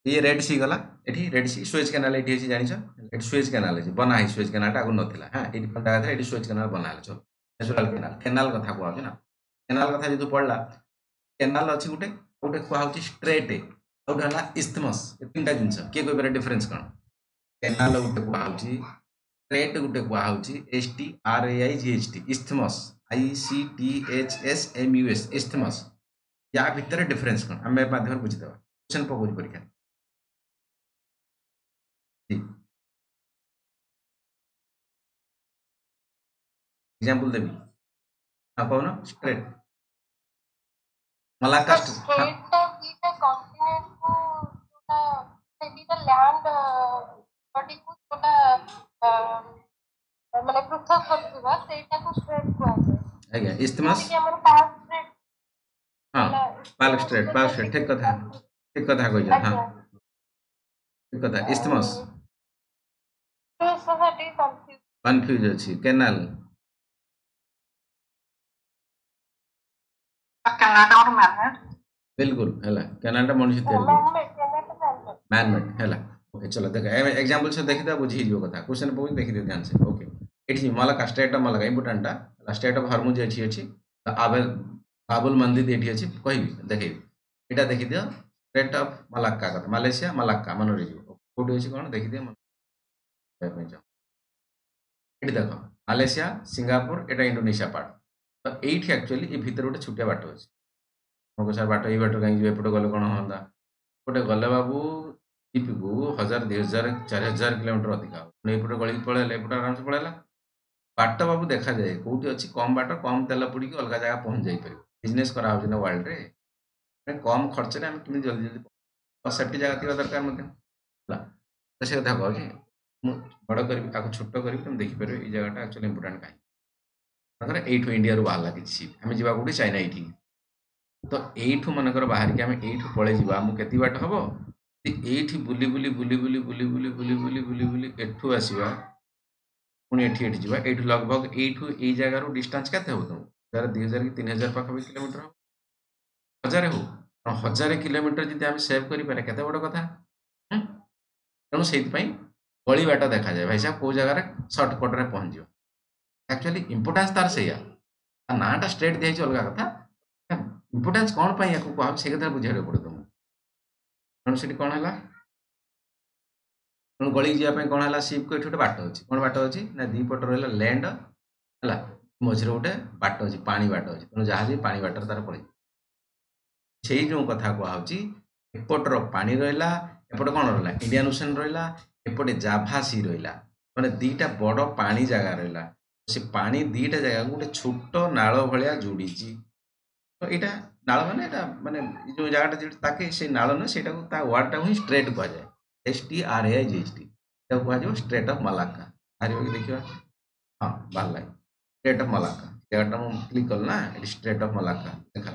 ये रेड सी गला एठी रेड सी सुएज कैनाल एठी अछि जानि छ एठी सुएज कैनाल अछि बना है सुएज कैनाल आगु नथिला हां एठी फंडा था एठी सुएज कैनाल बना है चलो नेचुरल कैनाल कथा कहू ना कैनाल कथा जे पढ़ला कैनाल अछि गुटे गुटे कहू स्ट्रेट आउट हला इस्थमस ए तीनटा जिंस के कोइ बेरे डिफरेंस कोन कैनाल गुटे कहू स्ट्रेट गुटे कहू STRAIGHT इस्थमस ICTHSMUS इस्थमस या भितर डिफरेंस कोन हमें माध्यम बुझी देबा क्वेश्चन पकोज परीक्षा जी एग्जांपल देबी हां कहू ना स्ट्रेट मलाका स्ट्रेट दीटा कॉन्टिनेंट को जोटा से दीटा लैंड बॉडी को जोटा माने पृथक करथिबा सेटा को स्ट्रेट को आछे आज्ञा इस्थमस कि हमर पास स्ट्रेट हां पाल स्ट्रेट ठीक कथा कहि हां ठीक कथा इस्थमस तो सोसाइटी कंफ्यूज अछि कैनाल कैनाडा और मैनमेड बिल्कुल हैला कैनाडा मनुष्य तैयारी मैनमेड हैला ओके चलो देख एग्जांपल से देखि दा बुझी जो कथा क्वेश्चन पॉइंट देखि दे ध्यान से ओके एठी मलका स्टेट ऑफ मलका इंपोर्टेंट ता स्टेट ऑफ हरमुज अछि बाबुल मंदिर एठी अछि कहि देखि एटा देखि दियो स्टेट ऑफ मलाक्का कथा मालयसिया मलाक्का मन रे जो कोड अछि कोन देखि दियो एठी देखो मालयसिया सिंगापुर एटा इंडोनेशिया पार्ट तो एठी एक्चुअली ए भीतर गोटे छुटिया बाट अछि हमको सर बाट ए बाट कहीं एपटे गले कौन होता गोटे गले बाबू जीप को 1000 2000 4000 किलोमीटर अधिक एपटे गली पड़े एपटे आराम से पड़ेगा बाट बाबू देखा जाए कौटी अच्छी कम बाट कम तेल पड़ी अलग जगह पहुंच जापर बिजनेस करा ना वर्ल्ड रे कम खर्च में कमी जल्दी जल्दी सेफ्टी जगह थी दरकार तो से कथा कहूँ बड़ कर छोट कर तुम देखिपर ये जगह एक्चुअली इंपोर्टेंट कहीं एठू इंडिया बाहर किसी आम जा कौटी चाइना ये तो एठू मनकर बाहर के आम एठू पलि जा केती बाट हम एठी बुली बुली बुली बुली बुली बुली बुली बुली बुली बुली एठू आसवा पुणी एठी एठी जा एठू लगभग एठू ए जगार डिस्टेंस केते हो तुम 2000 कि 3000 पाखा किलोमीटर हो 1000 हो 1000 किलोमीटर जब आम सेव करें केते बड़ कथा तेणु से गली बाट देखा जाए भाई साहब कौ जगार सर्टकट में पहुंच एक्चुअली इंपोर्टेंस तार से नाटा स्ट्रेट दिखाई अलग कथा इंपोर्टेंस कौन पाई या कह से कथा बुझे पड़े तुमको तेणु से कौन है तेणु गली जावाई कौन है सीप को ये बाट अच्छी कौन बाट अच्छी ना दीपट रहा लैंड है मझे गोटे बाट अच्छी पानी बाट अच्छी तेणु जहाज पानी बाटर तार पड़े से जो कथा कहूँ एपटर पानी रहा एपटे कौन रहा इंडियन ओशन रहा एपटे जाभा सी रहा मैंने दीटा बड़ पानी जगह रहा से पानी दीटा जगह गोटे छोट नाल भाया जोड़ी तो यहाँ नाल माने माने जो जगह ताके से नाल नुहे से वार्डटा ही स्ट्रेट कह जाए STRAIGHT कह स्ट्रेट ऑफ मलाक्का आगे देखिए हाँ बाहर स्ट्रेट ऑफ मलाक्का जगह मुझे क्लिक कल ना स्ट्रेट ऑफ मलाक्का देखा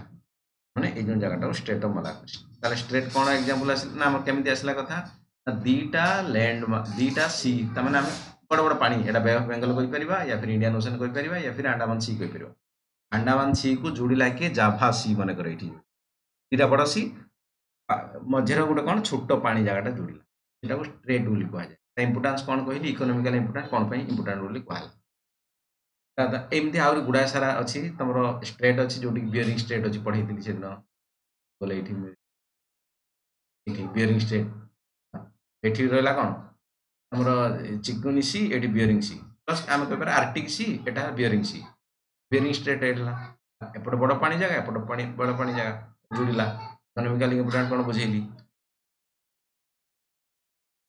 मैंने ये जो जगह स्ट्रेट ऑफ मलाक्का स्ट्रेट कौन एग्जांपल आसला ना केमी आसला कथा दीटा लैंड दीटा सी तमें बड़ बड़ पानी एटा बे ऑफ बेंगल कहि परिबा या फिर इंडियन ओशन कहि परिबा या फिर अंडमान सी कहि परिबा अंडमान सी को जोड़िला के जाभा सी मन कर एठी दीटा बड़ सी मझे गोटे कौन छोट पानी जगह जोड़िला सेटा स्ट्रेट बोली कह जाए इंपोर्टान्स कौन कहली इकोनॉमिकल इंपोर्टान्स कौन इंपोर्टान्ट बोली कहला एमती आहुरी गुड़ाए सारा अच्छी तुम स्ट्रेट अच्छी जो बियरिंग स्ट्रेट अच्छी पढ़े से दिन बोले ये बियरिंग स्ट्रेट ये रहा कौन तुम चिकुनी सी ये बियरिंग सी प्लस आम कह आर्टिक सी एटा बियरिंग सी बियरिंग स्ट्रेट एपटे बड़ पानी जगह एपटे पानी बड़ पानी जगह जोड़िला इकोनॉमिकल इंपोर्टान्ट कौन बुझेली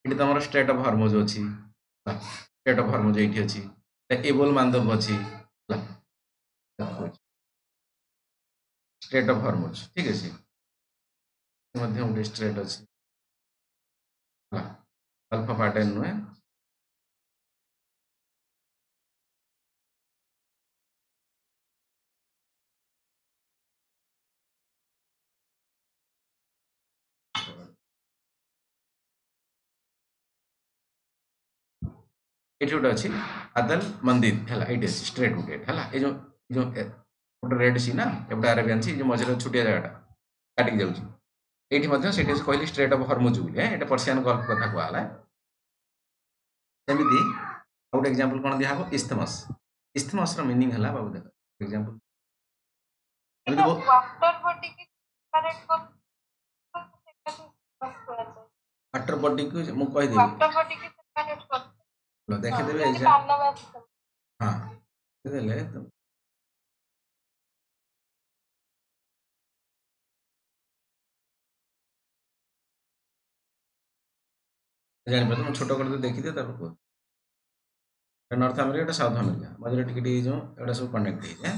ये तुम स्ट्रेट ऑफ हॉर्मुज अच्छी स्ट्रेट ऑफ हॉर्मुज ये अच्छी एबोल मानदव अच्छी स्ट्रेट ऑफ हॉर्मुज ठीक है गोटे स्ट्रेट अच्छी अल्फा पैटर्न नुहे ये गोटे अच्छी आदल मंदिर है ये स्ट्रेट गोटे है ये जो गोटे रेड सी ना एपटे आरेबियान सी जो मझे छोटिया जगह काटिक जाऊँगी ये कहली स्ट्रेट ऑफ हॉर्मुज ये पर्सियन गल्फ कथा कहला सेमती गोटे एग्जांपल कौन दिया हम इस्थमस इस्थमस रो मीनिंग है बाबू देख एग्जांपल वाटर बॉडी को मु कहि देबी वाटर बॉडी के सेपरेट कर देखे देबे एग्जांपल हां देले तो जानि पर तुम छोटो कर दे देखि दे तापर को नॉर्थ अमेरिका साउथ अमेरिका मझे टिके जो एटा सब कनेक्ट है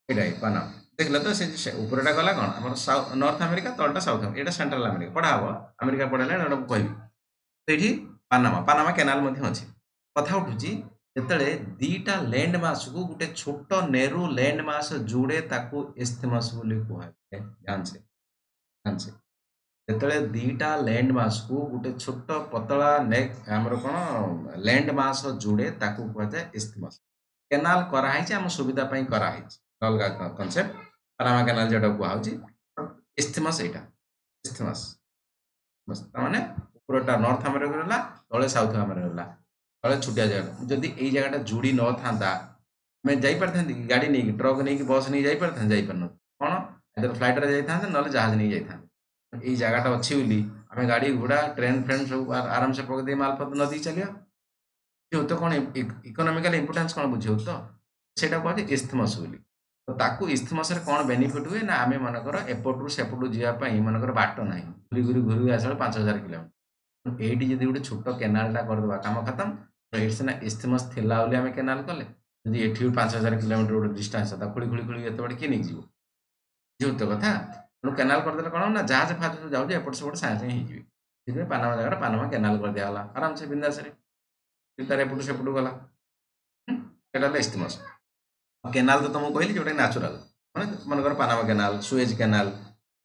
एटा पाना देखला तो से ऊपरटा गला कौन आम नॉर्थ अमेरिका तलटा साउथ अमेरिका ये सेंट्रल अमेरिका पढ़ा हम अमेरिका पढ़ाला एटा कहबी तो ये पानामा पानामा केनाल अच्छी कथा उठू जिते दीटा लैंड मास को गोटे छोट नेरू लैंड मास जोड़े ताको इस्थमस बोली कहुए ध्यान से जिते दीटा लैंड मास को गोटे छोट पतला नेक आमर कौन लैंड मास जोड़े ताको कहुए इस्थमस केनाल कराई आम सुविधा कराई अलग कनसेप्ट पानामा केनाल जोटा कहुए इस्थमस यहाँ इस्थमस माने ऊपरटा नॉर्थ अमेरिका रहा तले साउथ अमेरिका रहा तले छुटिया जगह जदि यही जगह जोड़ी न था मैं जापर गाड़ी नहीं ट्रक नहीं बस नहीं जापर जापर कौन इधर फ्लाइट जाता ना जहाज नहीं जाता ये जगहटा अच्छी बोली आम गाड़ी घोड़ा ट्रेन फ्रेन सब आराम से पकड़ मालपत्र नदी चलिए तो कौन इकोनॉमिकल इंपोर्टेंस कौन बुझे तो सेटा कहते इस्थमस बोली तो ताकू इस्थमस कौन बेनिफिट हुए ना आम मनकर एपटू सेपटू जावाई मनकर बाट ना घूरी घूरी घूरी आसा 5000 किलोमीटर ये जब गोटे छोट केनालटा करदे काम खत्म तो ये सीना इस्थमस थिला बोली आम केनाल कले जब ये 5000 किलोमीटर गोटे डिस्टेंस था खोली खोली खोली ये किए नहीं जीव तो कथा तेणु केनाल करदे कौन ना जहाज फाज जाऊँ एपट सेपट सागे सागे हो पानामा जगह पानामा केनाल कर दिगला आराम से बिंदास तार एपटू सेपटू गला इस्थमस केनाल तो तुमको कहली जो नेचुरल मैंने मनकर पानामा केनाल सुएज केनाल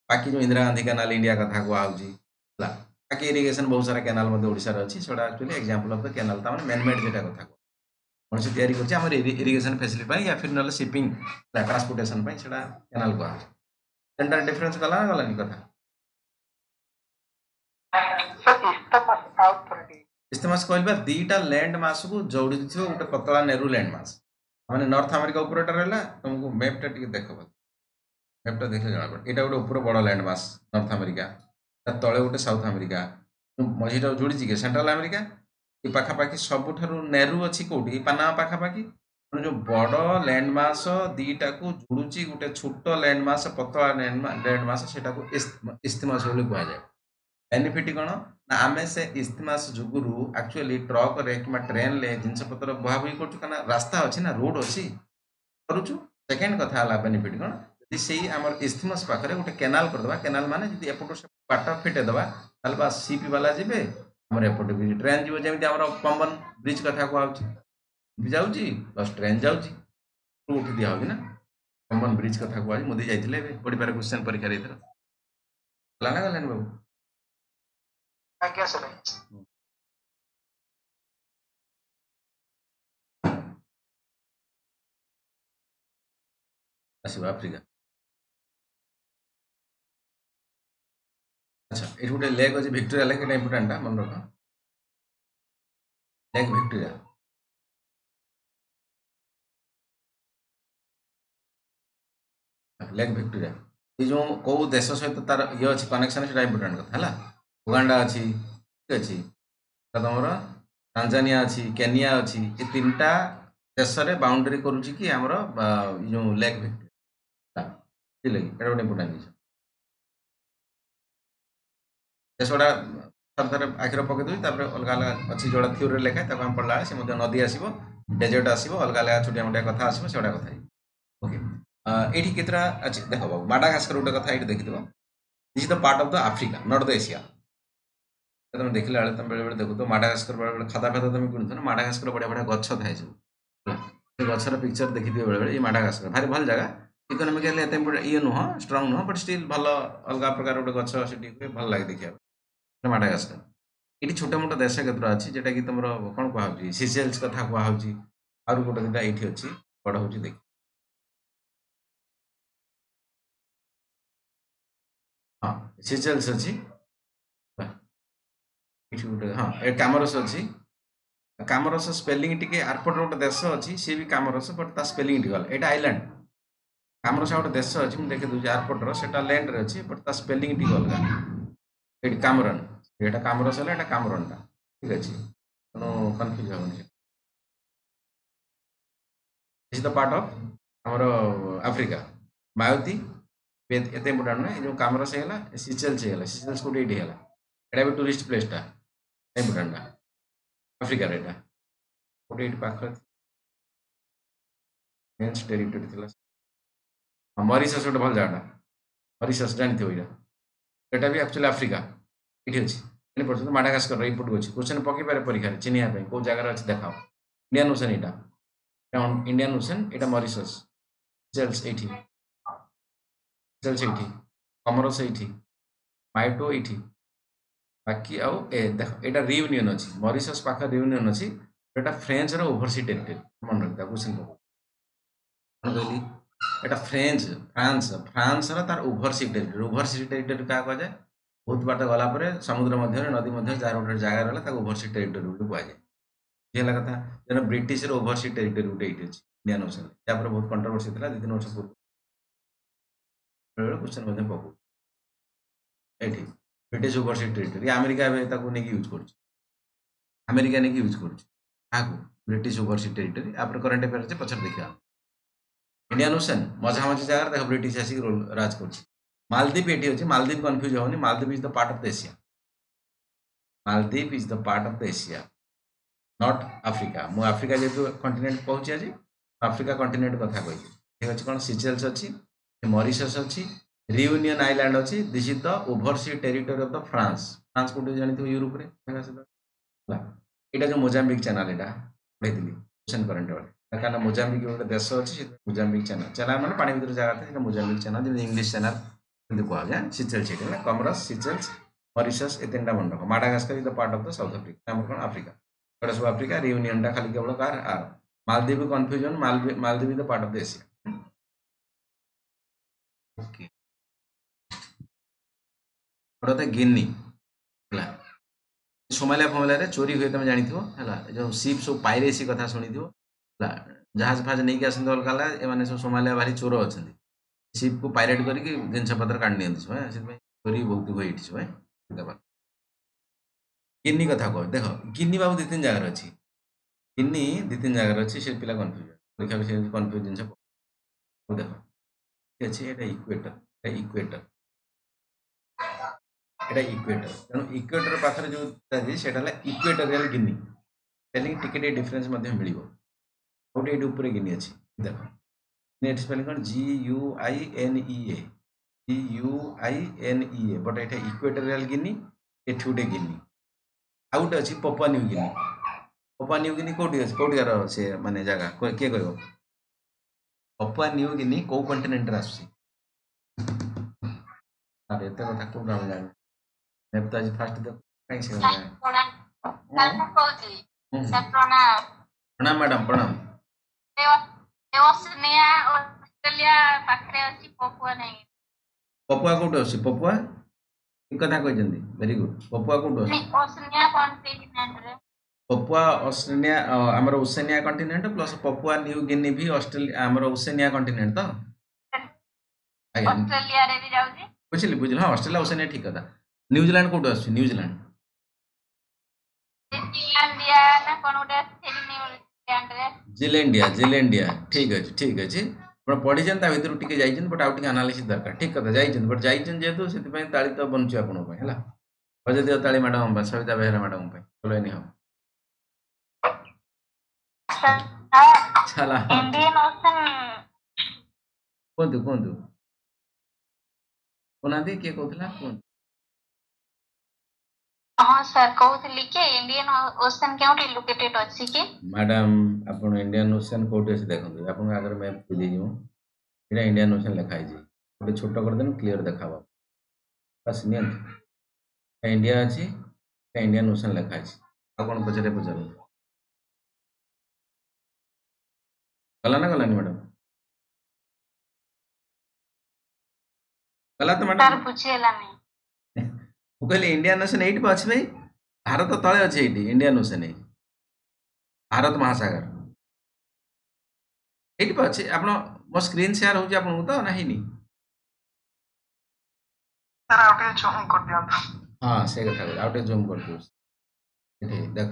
बाकी जो इंदिरा गांधी केनाल इंडिया कथा कहुच्छी बाकी इरिगेशन बहुत सारा केनाल ओडिशार अच्छी से actually example of the canal तार मैनमेड जेटा कथा मनुष्य तैयारी कर इरिगेशन फैसिलिटी या फिर ना शिपिंग ट्रांसपोर्टेशन से केनाल कहुच्छे डिफरेंस गला ना गलानी कथा इस्थमस कहल दीटा लैंड मास को जोड़ी गोटे पतला नेहरू लैंड मास मैंने नॉर्थ अमेरिका ऊपरटा रहा तुमको मैपटा टी देख मैपटा देखले जना पड़े यहाँ गोटे ऊपर बड़ लैंड मास नॉर्थ अमेरिका तले गोटे साउथ अमेरिका मझीटा जोड़ी कि सेंट्रल अमेरिका ये पाखापाखि सबुठ नेहरू अच्छी कौटी पानामा पाखापाखि जो बड़ लैंड मास दीटा को जोड़ुची गोटे छोट लैंड मास पतला लैंड मास से इस्थमस बोली कहुए बेनिफिट कौन ना आम से इस्थमस जुगुरु एक्चुअली ट्रक रे कि ट्रेन ले जिनपतर बुहाबुही कर रास्ता अच्छी ना रोड अच्छी करुचु सेकेंड कथा है बेनिफिट कौन जी से आम इस्थमस पाखे गोटे केनाल करदे केनाल माने जी एपट से बाट फिटेदबा ताल सीप वाला जी आम एपटे भी ट्रेन जीव जमी आम पम्बन ब्रिज कथा कहुच्छी जाऊँगी बस ट्रेन जाऊँगी उठी दिया होगी ना पम्बन ब्रिज कथा कहुच्छी मोदी जाइए पढ़ी पारे क्वेश्चन परीक्षा गला ना गलानी बाबू आज्ञा सर आसो आफ्रिका अच्छा ये गोटे लेक अच्छे भिक्टोरिया लेक ये इंपोर्टाट मन रख लेक भिक्टोरिया लेक भिक्टोरिया ये जो कौ देश सहित तार ये अच्छी कनेक्शन से इंपोर्टाट कथा है उगांडा अच्छी ठीक अच्छे तुम टांजानिया अच्छी केनिया अच्छी ये तीन टा देश में बाउंड्री करुच्ची कि आमर जो लेक भिक्टोरिया बुझे कि गोटे इंपोर्टाट जिन देशटा थर थर आखिर पकईदेवी अलग अलग अच्छी जोड़ा थ्योरी लिखाए आम पढ़ला से नदी आसो डेजर्ट आसो अलग अलग छोटिया मोटिया कथा आसो से कथा ओके ये केतटा अच्छे देख बाबू माडागास्कर गोटे कथा ये देखिद this is the part of the Africa not the Asia तुम देखला बेले तुम बेले देखु तो माडागास्कर बेले खाता खाता तुम किणुथ ना माडागास्कर बढ़िया बढ़िया गछ थाए सब गचर पिक्चर देखी बेले बेले ये माडागास्कर भारी भल जगह इकोनोमिकली एत ये नुह स्ट्रंग नुह बट स्टिल भल अलग प्रकार गोटे गछ से भल लगे देखा माडागास्कर ये छोटा मोटा देश केतटा अच्छी जेटा कि तुम कौन कहुच्छी सिसेल्स कथा कहुच्छी आउ गोटे दुटा ये अच्छी बड़ हूँ देख हाँ सिसेल्स अच्छी गोटे हाँ ये कामरस अच्छी कामरस स्पेलिंग टी आरपट गोटे देश अच्छी सी भी कामरस बट ता स्पेलिंग टी गला यहाँ आइलैंड कामरस गोटे देश अच्छी मुझे देखी दूसरी आरपटर से लैंड रे अच्छी बट ता स्पेलिंग टी अलग ये कामरन ये कामरस है कामरनटा ठीक अच्छे तेणु कन्फ्यूज हेनी दिस द पार्ट ऑफ आमर आफ्रिका मायोती एत इंपोर्टाट ना जो कामरस है सिसेल्स है सिसेल्स गोटे ये है भी टूरिस्ट प्लेसटा इंपोर्टाटा आफ्रिकार यहाँ गोटे ये पाखे फ्रेंच टेरिटोरी थी मरीशस गोटे भल जगह मरीशस जानते हो यहाँ भी एक्चुअली आफ्रिका ये अच्छी पढ़ते माडागास्कर रिपोर्ट अच्छी क्वेश्चन पकई पारे परीक्षा चिन्ह कौ जगार अच्छे देखाओ इंडियन ओशन यहाँ इंडियन ओशन यहाँ मरीशस सेल्स ये सेल्स ये कमरस ये माइटो ये बाकी आउ देख यहाँ रियूनियन अच्छी मरीशस पाख रियूनियन अच्छी यहाँ फ्रेंच ओभरसी टेरिटोरी मन रखता क्वेश्चन कौन कहली यहाँ फ्रेंच फ्रांस फ्रांस तार ओभरसी टेरिटोरी क्या कहुए बहुत बाट गलापर समुद्र मध्य नदी मध्य जार गोटे जगार है ओभरसी टेरिटोरी कहुए ये कथा जो ब्रिटिश ओभरसी टेरिटोरी गोटे ये अच्छी इंडियन ओशन यापर बहुत कंट्रोवर्सी था 2-3 वर्ष पूर्व क्वेश्चन पकड़ ये ब्रिटिश ओभरसी टेरिटोरी अमेरिका नहीं यूज कर अमेरिका नहीं यूज कर ब्रिटिश ओभरसी टेरिटोरी आप करेन्ट अफेयर से पचर देखा इंडियन ओशन मझा मझी जगह देख ब्रिटिश आसिक राज कर मालदीप ये अच्छी मालदीप कन्फ्यूज होनी Maldives is the part of the Asia Maldives is the part of the Asia not Africa मु आफ्रिका जेहतु कंटिनेंट कहूँ आज आफ्रिका कंटिनेंट कथा कही ठीक अच्छे कौन सिसेल्स अच्छी मरीशस अच्छी रियूनियन आइलैंड अच्छी this is the overseas territory of the France France को जानते यूरोप यहाँ जो मोजाम्बिक चैनल यहाँ पढ़ी क्वेश्चन करेन्ट वाले क्या मोजाम्बिक गोटे देश अच्छी मोजाम्बिक चैनल चैनल मैंने पानी भर जगह था मोजाम्बिक चैनल जमी इंग्लीश चैनल कहुए सिसेल्स ये कमरस सिसेल्स मरीशस ये 3टा मन रख Madagascar is the part of the south Africa आम कौन आफ्रिका एटा सब आफ्रिका रियूनियनटा खाली केवल कार आर Maldives confusion Maldives is the part of the Asia okay गोटे गिनी है सोमालिया फोमालिया चोरी हुए तुम जानी है जो सीप सब पाइरेसी कथा शुणी जहाज फाज नहीं आसते अलग अलग एम सब सोमालिया भारी चोर अच्छा सीप को पायरेट करके जिनपतर काढ़ नि चोरी बहुत हुए ये सब गिनी कथा कह देख गिनी बाबू 2-3 जगार अच्छी गिनी 2-3 जगार अच्छी से पिला कन्फ्यूज परीक्षा विषय कन्फ्यूज जिन देख ये अच्छे ये इक्वेटर इक्वेटर यहाँ इक्वेटर तेणु इक्वेटर पाखे जो इक्वेटोरियल गिनी स्पेलिंग टिके डिफरेन्स मिल गोटे ये गिनी अच्छी देख गिनी स्पेलिंग कौन GUINEA GUINEA बट ये इक्वेटोरियल गिनी ये गोटे गिनी आउ गोटे अच्छी पपुआ न्यू गिनी कौटी अच्छे कौटिकार से माने जगह किए कह पपुआ न्यू गिनी कौ कंटिनेंट आस अरे एते कथा कोन हम जाने मैं तो आज फास्ट देख कहीं से ସାର୍ जाने ପ୍ରଣାମ ସାର୍ ମୁଁ କହୁଥିଲି ସାର୍ प्रणाम ପ୍ରଣାମ मैडम प्रणाम ଓସନିଆ ଅଷ୍ଟ୍ରେଲିଆ ପାଖରେ ଅଛି ପପୁଆ ନାହିଁ पपुआ कोट अछि पपुआ ठीक कथा कहजंदी वेरी गुड पपुआ कोट अछि ओसनिया कॉन्टिनेंट रे पपुआ ऑस्ट्रेलिया हमर Oceania continent plus Papua New Guinea भी ऑस्ट्रेलिया हमर ओसेनिया कॉन्टिनेंट तो आज्ञा ଅଷ୍ଟ୍ରେଲିଆ ରେ ବି ଯାଉଛି बुझिली बुझिली हाँ ऑस्ट्रेलिया ओसेनिया ठीक कथा न्यूजीलैंड कोट अछि न्यूजीलैंड ଜିଲାଣ୍ଡିଆ ନା କଣ ଗୋଟେ ଅଛି ସେଠି ନ୍ୟୁଜିଲ୍ୟାଣ୍ଡ ରେ जिलेंडिया जिलेंडिया ठीक अछि आपण पढिजन ता भितर टिके जाइजन बट आउ टिके एनालिसिस दरकार ठीक कथा जाइजन बट जाइजन जेतु सेति पय ताली तो बनछु आपण पय हला बजे दियो ताली मैडम बा सविता बेहरा मैडम पय बोले नि हो चला इंडियन ओशन कोंतु कोंतु कोनादी के कहतला कोन हाँ सर कहूଥିଲି कि इंडियन ओशन केउटी लोकेटेड अछि कि मैडम आपण इंडियन ओशन कोटे से देखंतु आपण अगर मैप दे दियो एटा इंडियन ओशन लिखाई जे गोटे छोट कर देन क्लियर देखाबो बस नियंत इंडिया अछि इंडियन ओशन लिखाई छै आ कोन पचरे पचर गला ना गलानी मैडम गला तो सर मैडम बुझेला नहीं ମୁଁ କହିଲି ଇଣ୍ଡିଆନ୍ ଓସେନ୍ ଏଇଠି ପା ଅଛି ଭାଇ ଭାରତ ତଳେ ଅଛି ଏଇଠି ଇଣ୍ଡିଆନ୍ ଓସେନ୍ ଏଇ ଭାରତ ମହାସାଗର ଏଇଠି ପା ଅଛି ଆପଣ ମୋ ସ୍କ୍ରିନ୍ ସେୟାର ହଉଛି ଆପଣଙ୍କୁ ତ ନା ହେଇନି सर आउट जूम कर दिया ହଁ ସେ କଥା କହୁଛି ଆଉ ଟିକେ ଜୁମ୍ କରିଦେଉଛି ଏଠି ଦେଖ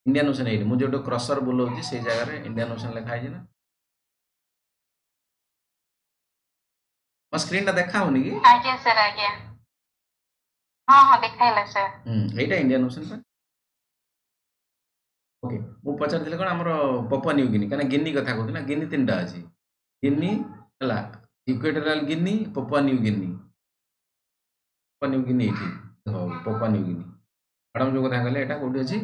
ଇଣ୍ଡିଆନ୍ ଓସେନ୍ ଏଇଠି ମୁଁ ଯୋଉଠି କ୍ରସର ବୁଲଉଛି ସେଇ ଜାଗାରେ ଇଣ୍ଡିଆନ୍ ଓସେନ୍ ଲେଖା ହେଇଛି ନା ମୋ ସ୍କ୍ରିନ୍ ଟା ଦେଖା ହଉନି କି आज्ञा सर आज्ञा हाँ हाँ देखाइला सर ଏଇଟା ଇଣ୍ଡିଆନ୍ ଓସେନ୍ ପା ओके ମୁଁ ପଚାରିଥିଲି କ'ଣ ଆମର ପପୁଆ ନ୍ୟୁ ଗିନି କାହିଁକିନା ଗିନି କଥା କହୁଥିଲି ନା ଗିନି ତିନିଟା ଅଛି ଗିନି ହେଲା ଇକ୍ୱେଟୋରିଆଲ ଗିନି ପପୁଆ ନ୍ୟୁ ଗିନି ଏଇଠି ଦେଖ ପପୁଆ ନ୍ୟୁ ଗିନି ମ୍ୟାଡ଼ାମ ଯୋଉ କଥା କହିଲେ ଏଇଟା କୋଉଠି ଅଛି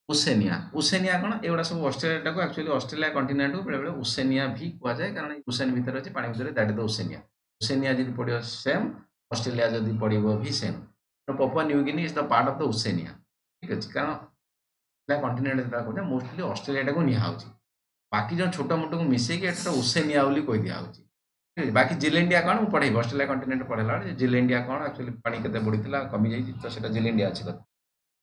ଓସେନିଆ ଓସେନିଆ କ'ଣ ଏଗୁଡ଼ା ସବୁ ଅଷ୍ଟ୍ରେଲିଆଟାକୁ ଆକ୍ଚୁଆଲି ଅଷ୍ଟ୍ରେଲିଆ କଣ୍ଟିନେଣ୍ଟକୁ ବେଳେବେଳେ ଓସେନିଆ ଭି କୁହାଯାଏ କାରଣ ଓସେନ ଭିତରେ ଅଛି ପାଣି ଭିତରେ that is the Oceania Oceania ଯଦି ପଡ଼ିବ ସେମ୍ ଅଷ୍ଟ୍ରେଲିଆ ଯଦି ପଡ଼ିବ ଭି same Papua New Guinea is the part of the Oceania ଠିକ୍ ଅଛି କାରଣ କଣ୍ଟିନେଣ୍ଟ ଯେତେବେଳେ କହୁଛେ ମୋଷ୍ଟଲି ଅଷ୍ଟ୍ରେଲିଆଟାକୁ ନିଆହେଉଛି ବାକି ଯେଉଁ ଛୋଟ ମୋଟକୁ ମିଶେଇକି ଏଟା ଓସେନିଆ ବୋଲି କହିଦିଆହେଉଛି ଠିକ୍ ଅଛି ବାକି ଜିଲେଣ୍ଡିଆ କ'ଣ ମୁଁ ପଢ଼େଇବି ଅଷ୍ଟ୍ରେଲିଆ କଣ୍ଟିନେଣ୍ଟ ପଢ଼େଇଲା ବେଳେ ଜିଲେଣ୍ଡିଆ କ'ଣ ଆକ୍ଚୁଆଲି ପାଣି କେତେ ବଢ଼ିଥିଲା କମିଯାଇଛି ତ ସେଟା ଜିଲେଣ୍ଡିଆ ଅଛି କଥା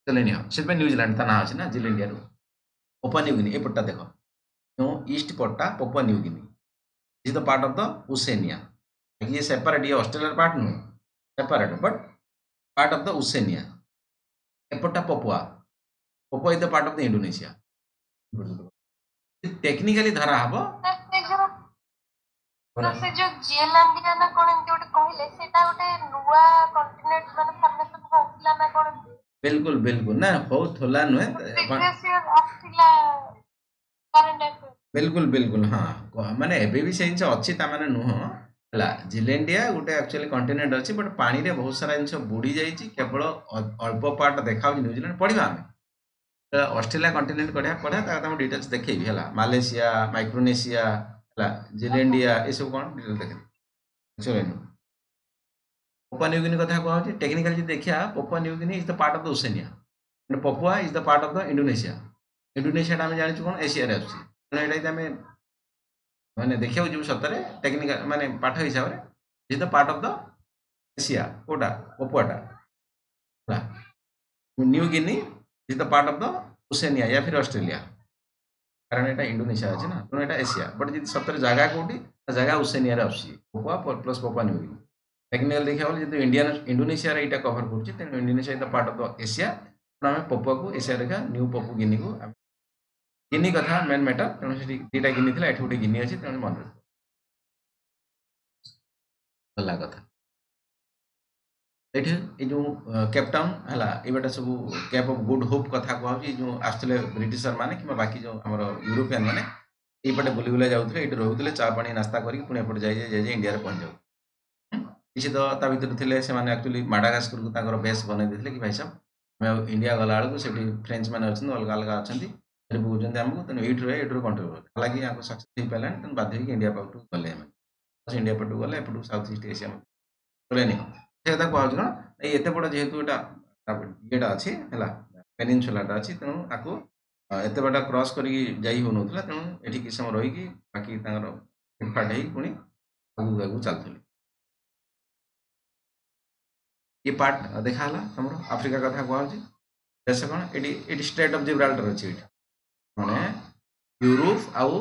ଜିଲେଣ୍ଡିଆ ସେଥିପାଇଁ ନ୍ୟୁଜିଲାଣ୍ଡ ତା ନାଁ ଅଛି ନା ଜିଲେଣ୍ଡିଆରୁ ପପୁଆ ନ୍ୟୁ ଗିନି ଏପଟଟା ଦେଖ ଯେଉଁ ଇଷ୍ଟ ପଟଟା Papua New Guinea is the part of the Oceania ଇଏ ସେପାରେଟ୍ ଇଏ ଅଷ୍ଟ୍ରେଲିଆର ପାର୍ଟ ନୁହେଁ separate but part of the Oceania ଏପଟଟା Papua Papua is the part of the Indonesia. Technically धरा हबो से जो जिएलैंडिया ना कोन एमती गोटे कहले सेटा गोटे नुवा कॉन्टिनेंट माने फॉर्मेशन होउतला ना कोन बिल्कुल बिल्कुल ना होउथला नुहे previous year Australia current affair बिल्कुल बिल्कुल हाँ माने एबे भी सेंस अछि ता माने नुह हला जिलेंडिया गोटे एक्चुअली कॉन्टिनेंट अछि बट पानी रे बहुत सारा जिंस बुडी जाईची केवल अल्प पार्ट देखाउ न्यूजीलैंड पढिबा हमें ऑस्ट्रेलिया कॉन्टिनेंट पढ़ा ताकि डिटेल्स देखी है मालेशिया माइक्रोनेशिया है जिलेंडिया ये सब कौन डिटेल देखे चलो पपुआ न्यू गिनी कथा कहूँ टेक्निकल जी देखिया Papua new Guinea is the part of the Oceania and Papua is the part of the Indonesia Indonesia आम जानी कौन एशिया आम मैंने देखा जो सतरे टेक्निकल माने पाठ हिसाब से is the part of the Asia कोटा पपुआटा New Guinea is the part of the Oceania या फिर ऑस्ट्रेलिया कारण एटा इंडोनेशिया अछि ना तो एटा एशिया बट जि सतरे जगह कोठी जगह ओसेनिया रे अछि Papua plus Papua New Guinea technical देखिया बोले जति इंडियन इंडोनेशिया रे एटा कवर करछि त Indonesia is the part of the Asia हम पपुआ को एशिया रेखा न्यू पपु गिनी को गिनी कथा मेन मैटर तेणु से दीटा गिनी थिला एठी गोटे गिनी अछि तेणु मन भला कथा एठी ए जो कैप्टाउन हला एबेटा सब कैप ऑफ गुड होप कथा कहू जो आसले ब्रिटिशर माने कि बाकी जो हमर यूरोपियन माने ए पटे बुली बुला जाउथले एठी रहउथले चा पानी नास्ता करी पुणे पटे जाय इंडिया रे पहुंच जाउ किसी तो ता भीतर थिले से माने एक्चुअली माडागास्कर को ताकर बेस बनै दिथले कि भाई साहब हम इंडिया गला को सेठी फ्रेंच माने अछन अलग अलग अछंती रे बुझन हमको तने एठी कंट्रोल हालांकि याको सक्सेस ही पालन तन बाध्य कि इंडिया पटू गले हम इंडिया पटू गले पटू साउथ ईस्ट एशिया में बोले नहीं ସେ କଥା କୁହାହଉଛି କଣ ଏଇ ଏତେ ବଡ଼ ଯେହେତୁ ଏଟା ଇଏଟା ଅଛି ହେଲା ପେନିନସୁଲାଟା ଅଛି ତେଣୁ ଆକୁ ଏତେ ବାଟ କ୍ରସ୍ କରିକି ଯାଇ ହେଉନଥିଲା ତେଣୁ ଏଠି କିଛି ସମୟ ରହିକି ବାକି ତାଙ୍କର ଫିଟଫାଟ ହେଇକି ପୁଣି ଆଗକୁ ଆଗକୁ ଚାଲୁଥିଲେ। ये पार्ट ଦେଖାହେଲା ତମର ଆଫ୍ରିକା କଥା କୁହାହଉଛି ଦେଶ କ'ଣ ଏଠି ଷ୍ଟ୍ରେଟ୍ ଅଫ୍ ଜିବ୍ରାଲ୍ଟର ଅଛି ଏଠି ମାନେ ୟୁରୋପ ଆଉ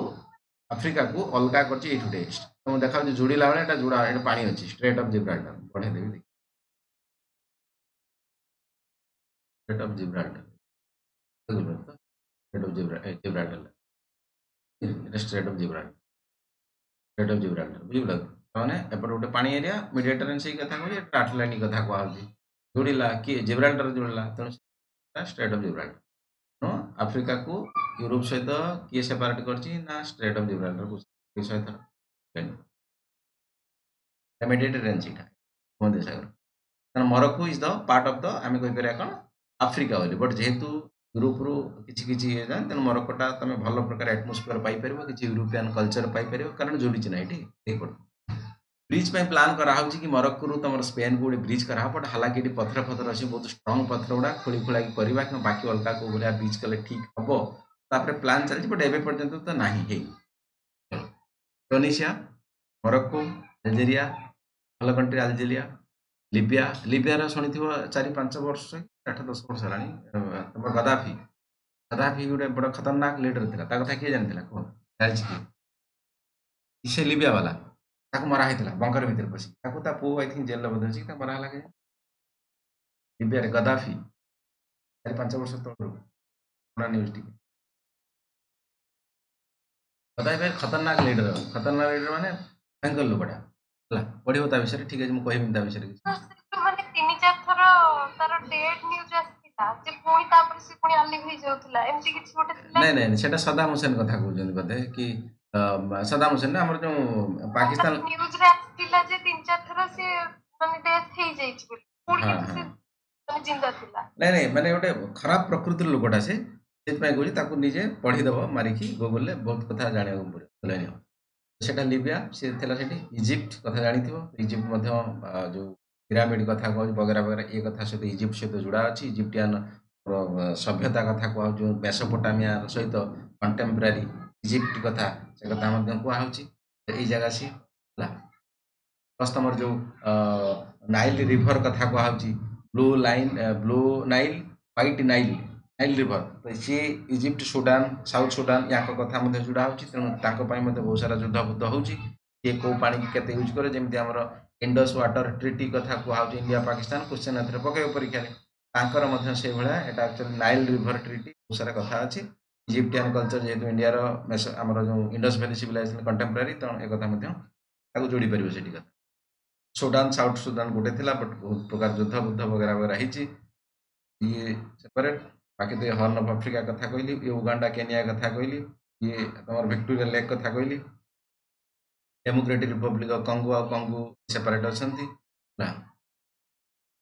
ଆଫ୍ରିକାକୁ ଅଲଗା କରିଛି ଏଇଠୁ ଟେଷ୍ଟ ତମକୁ ଦେଖାଯାଉଛି ଯୋଡ଼ିଲା ବେଳେ ଏଟା ଯୋଡ଼ା ଏଠି ପାଣି ଅଛି ଷ୍ଟ୍ରେଟ୍ ଅଫ୍ ଜିବ୍ରାଲ୍ଟର ବଢ଼େଇ ଦେବି straight of Gibraltar straight of Gibraltar এটা straight of Gibraltar straight of Gibraltar ବୁଝିପାରିଲ ମାନେ ଏପଟେ ଗୋଟେ ପାଣି ଏରିଆ ମିଡିଏଟରେନ୍ ସେଇ କଥା କହୁଛି ଏଟା ଆଟଲାଣ୍ଟିକ୍ କଥା କୁହାହଉଛି ଯୋଡ଼ିଲା କିଏ ଜିବ୍ରାଲ୍ଟର ଯୋଡ଼ିଲା ତେଣୁ ଷ୍ଟ୍ରେଟ୍ ଅଫ୍ ଜିବ୍ରାଲ୍ଟର ତେଣୁ ଆଫ୍ରିକାକୁ ୟୁରୋପ ସହିତ କିଏ ସେପାରେଟ୍ କରିଛି ନା ଷ୍ଟ୍ରେଟ୍ ଅଫ୍ ଜିବ୍ରାଲ୍ଟରକୁ ସହିତ ମେଡିଟେରେନିଆନ୍ ସେଇଟା ଭୂମଧ୍ୟସାଗର ତେଣୁ Morocco is the part of ଦ ଆମେ କହିପାରିବା କ'ଣ ଆଫ୍ରିକା ବୋଲି ବଟ୍ ଯେହେତୁ ୟୁରୋପରୁ କିଛି କିଛି ଇଏ ଯାଏ ତେଣୁ ମରକ୍କୋଟା ତମେ ଭଲ ପ୍ରକାର ଆଟମୋସ୍ଫିୟର ପାଇପାରିବ କିଛି ୟୁରୋପିଆନ୍ କଲଚର ପାଇପାରିବ କାରଣ ଯୋଡ଼ିଛି ନା ଏଠି ଏଇପଟ ବ୍ରିଜ୍ ପାଇଁ ପ୍ଲାନ୍ କରାହେଉଛି କି ମରକ୍କୋରୁ ତମର ସ୍ପେନ୍କୁ ଗୋଟେ ବ୍ରିଜ୍ କରାହେବ ବଟ୍ ହାଲାକି ଏଠି ପଥର ଫଥର ଅଛି ବହୁତ ଷ୍ଟ୍ରଙ୍ଗ ପଥର ଗୁଡ଼ା ଖୋଳି ଖୋଳାକି କରିବା କିନ୍ତୁ ବାକି ଅଲଗା କେଉଁ ଭଳିଆ ବ୍ରିଜ୍ କଲେ ଠିକ୍ ହବ ତାପରେ ପ୍ଲାନ୍ ଚାଲିଛି ବଟ୍ ଏବେ ପର୍ଯ୍ୟନ୍ତ ତ ନାହିଁ ହେଇନି ଟୁନିସିଆ ମରକ୍କୋ ଆଲଜେରିଆ ଭଲ କଣ୍ଟ୍ରି ଆଲଜେରିଆ ଲିବିଆର ଶୁଣିଥିବ 4-5 ବର୍ଷ 8-10 ବର୍ଷ ହେଲାଣି ତମର ଗଦାଫି ଗୋଟେ ବଡ଼ ଖତରନାକ ଲିଡର ଥିଲା ତା କଥା କିଏ ଜାଣିଥିଲା କୁହ ଜାଣିଛି କିଏ ସେ ଲିବିଆ ବାଲା ତାକୁ ମରା ହେଇଥିଲା ବଙ୍କର ଭିତରେ ପଶି ତାକୁ ତା ପୁଅ ଆଇ ଥିଙ୍କ ଜେଲରେ ବୋଧେ ଅଛି ତାକୁ ମରା ହେଲା କି ଲିବିଆରେ ଗଦାଫି 4-5 ବର୍ଷ ତଳରୁ ନ୍ୟୁଜ୍ ଟିକେ ଗଦାଫି ଖତରନାକ ଲିଡର ମାନେ ଭୟଙ୍କର ଲୋକଟା ହେଲା ପଢିବ ତା ବିଷୟରେ ଠିକ ଅଛି ମୁଁ କହିବିନି ତା ବିଷୟରେ କିଛି ମାନେ 3-4 ଥର ତାର ଡେଡ୍ ନ୍ୟୁଜ୍ ଆସିଥିଲା ଯେ ପୁଣି ତାପରେ ସେ ପୁଣି ଆଲିଭ୍ ହେଇଯାଉଥିଲା ଏମିତି କିଛି ଗୋଟେ ଥିଲା ନାଇଁ ସେଟା ସଦାମ ହୁସେନ କଥା କହୁଛନ୍ତି ବୋଧେ କି ସଦାମ ହୁସେନ ନା ଆମର ଯୋଉ ପାକିସ୍ତାନ ନ୍ୟୁଜରେ ଆସିଥିଲା ଯେ 3-4 ଥର ସେ ମାନେ ଡେଥ୍ ହେଇଯାଇଛି ବୋଲି ପୁଣି କିନ୍ତୁ ସେ ମାନେ ଜିନ୍ଦା ଥିଲା ନାଇଁ ମାନେ ଗୋଟେ ଖରାପ ପ୍ରକୃତିର ଲୋକଟା ସେ ସେଥିପାଇଁ କହୁଛି ତାକୁ ନିଜେ ପଢିଦବ ମାରିକି ଗୁଗଲରେ ବହୁତ କଥା ଜାଣିବାକୁ ପଡ଼ିବ ସେଟା ଲିବିଆ ସେ ଥିଲା ସେଠି ଇଜିପ୍ଟ କଥା ଜାଣିଥିବ ଇଜିପ୍ଟ ମଧ୍ୟ ଯୋଉ ପିରାମିଡ କଥା କହୁଛି ବଗେରା ଏ କଥା ସହିତ ଇଜିପ୍ଟ ସହିତ ଯୋଡ଼ା ଅଛି ଇଜିପ୍ଟିଆନ ସଭ୍ୟତା କଥା କୁହାହଉଛି ମେସୋପୋଟାମିଆ ସହିତ କଣ୍ଟେମ୍ପରାରୀ ଇଜିପ୍ଟ କଥା ସେ କଥା ମଧ୍ୟ କୁହାହଉଛି ଏଇ ଜାଗା ସି ହେଲା ପ୍ଲସ୍ ତମର ଯୋଉ ନାଇଲ ରିଭର କଥା କୁହାହଉଛି Blue Nile White Nile river ସିଏ ଇଜିପ୍ଟ ସୁଡାନ ସାଉଥ ସୁଡାନ ୟାଙ୍କ କଥା ମଧ୍ୟ ଯୋଡ଼ା ହେଉଛି ତେଣୁ ତାଙ୍କ ପାଇଁ ମଧ୍ୟ ବହୁତ ସାରା ଯୁଦ୍ଧ ହେଉଛି କିଏ କୋଉ ପାଣିକି କେତେ ୟୁଜ୍ କରେ ଯେମିତି ଆମର ଇଣ୍ଡସ୍ ୱାଟର ଟ୍ରିଟି କଥା କୁହାହଉଛି ଇଣ୍ଡିଆ ପାକିସ୍ତାନ କ୍ୱେଶ୍ଚନ୍ ଏଥିରେ ପକେଇବ ପରୀକ୍ଷାରେ ତାଙ୍କର ମଧ୍ୟ ସେଇଭଳିଆ ଏଟା ଆକ୍ଚୁଆଲି ନାଇଲ ରିଭର ଟ୍ରିଟି ବହୁତ ସାରା କଥା ଅଛି ଇଜିପ୍ଟିଆନ୍ କଲଚର ଯେହେତୁ ଇଣ୍ଡିଆର ଆମର ଯୋଉ ଇଣ୍ଡସ୍ ଭ୍ୟାଲି ସିଭିଲାଇଜେସନ କଣ୍ଟେମ୍ପରାରୀ ତେଣୁ ଏ କଥା ମଧ୍ୟ ତାକୁ ଯୋଡ଼ି ପାରିବ ସେଠି କଥା ସୁଡାନ ସାଉଥ ସୁଡାନ ଗୋଟେ ଥିଲା ବଟ୍ ବହୁତ ପ୍ରକାର ଯୁଦ୍ଧ ବଗେରା ହେଇଛି ଇଏ ସେପାରେଟ୍ ବାକି ତ ହର୍ନ ଅଫ୍ ଆଫ୍ରିକା କଥା କହିଲି ଇଏ ଉଗାଣ୍ଡା କେନିଆ କଥା କହିଲି ଇଏ ତମର ଭିକ୍ଟୋରିଆ ଲେକ୍ କଥା କହିଲି ଡେମୋକ୍ରାଟିକ୍ ରିପବ୍ଲିକ୍ ଅଫ୍ କଙ୍ଗୋ ଆଉ କଙ୍ଗୋ ସେପାରେଟ୍ ଅଛନ୍ତି ହେଲା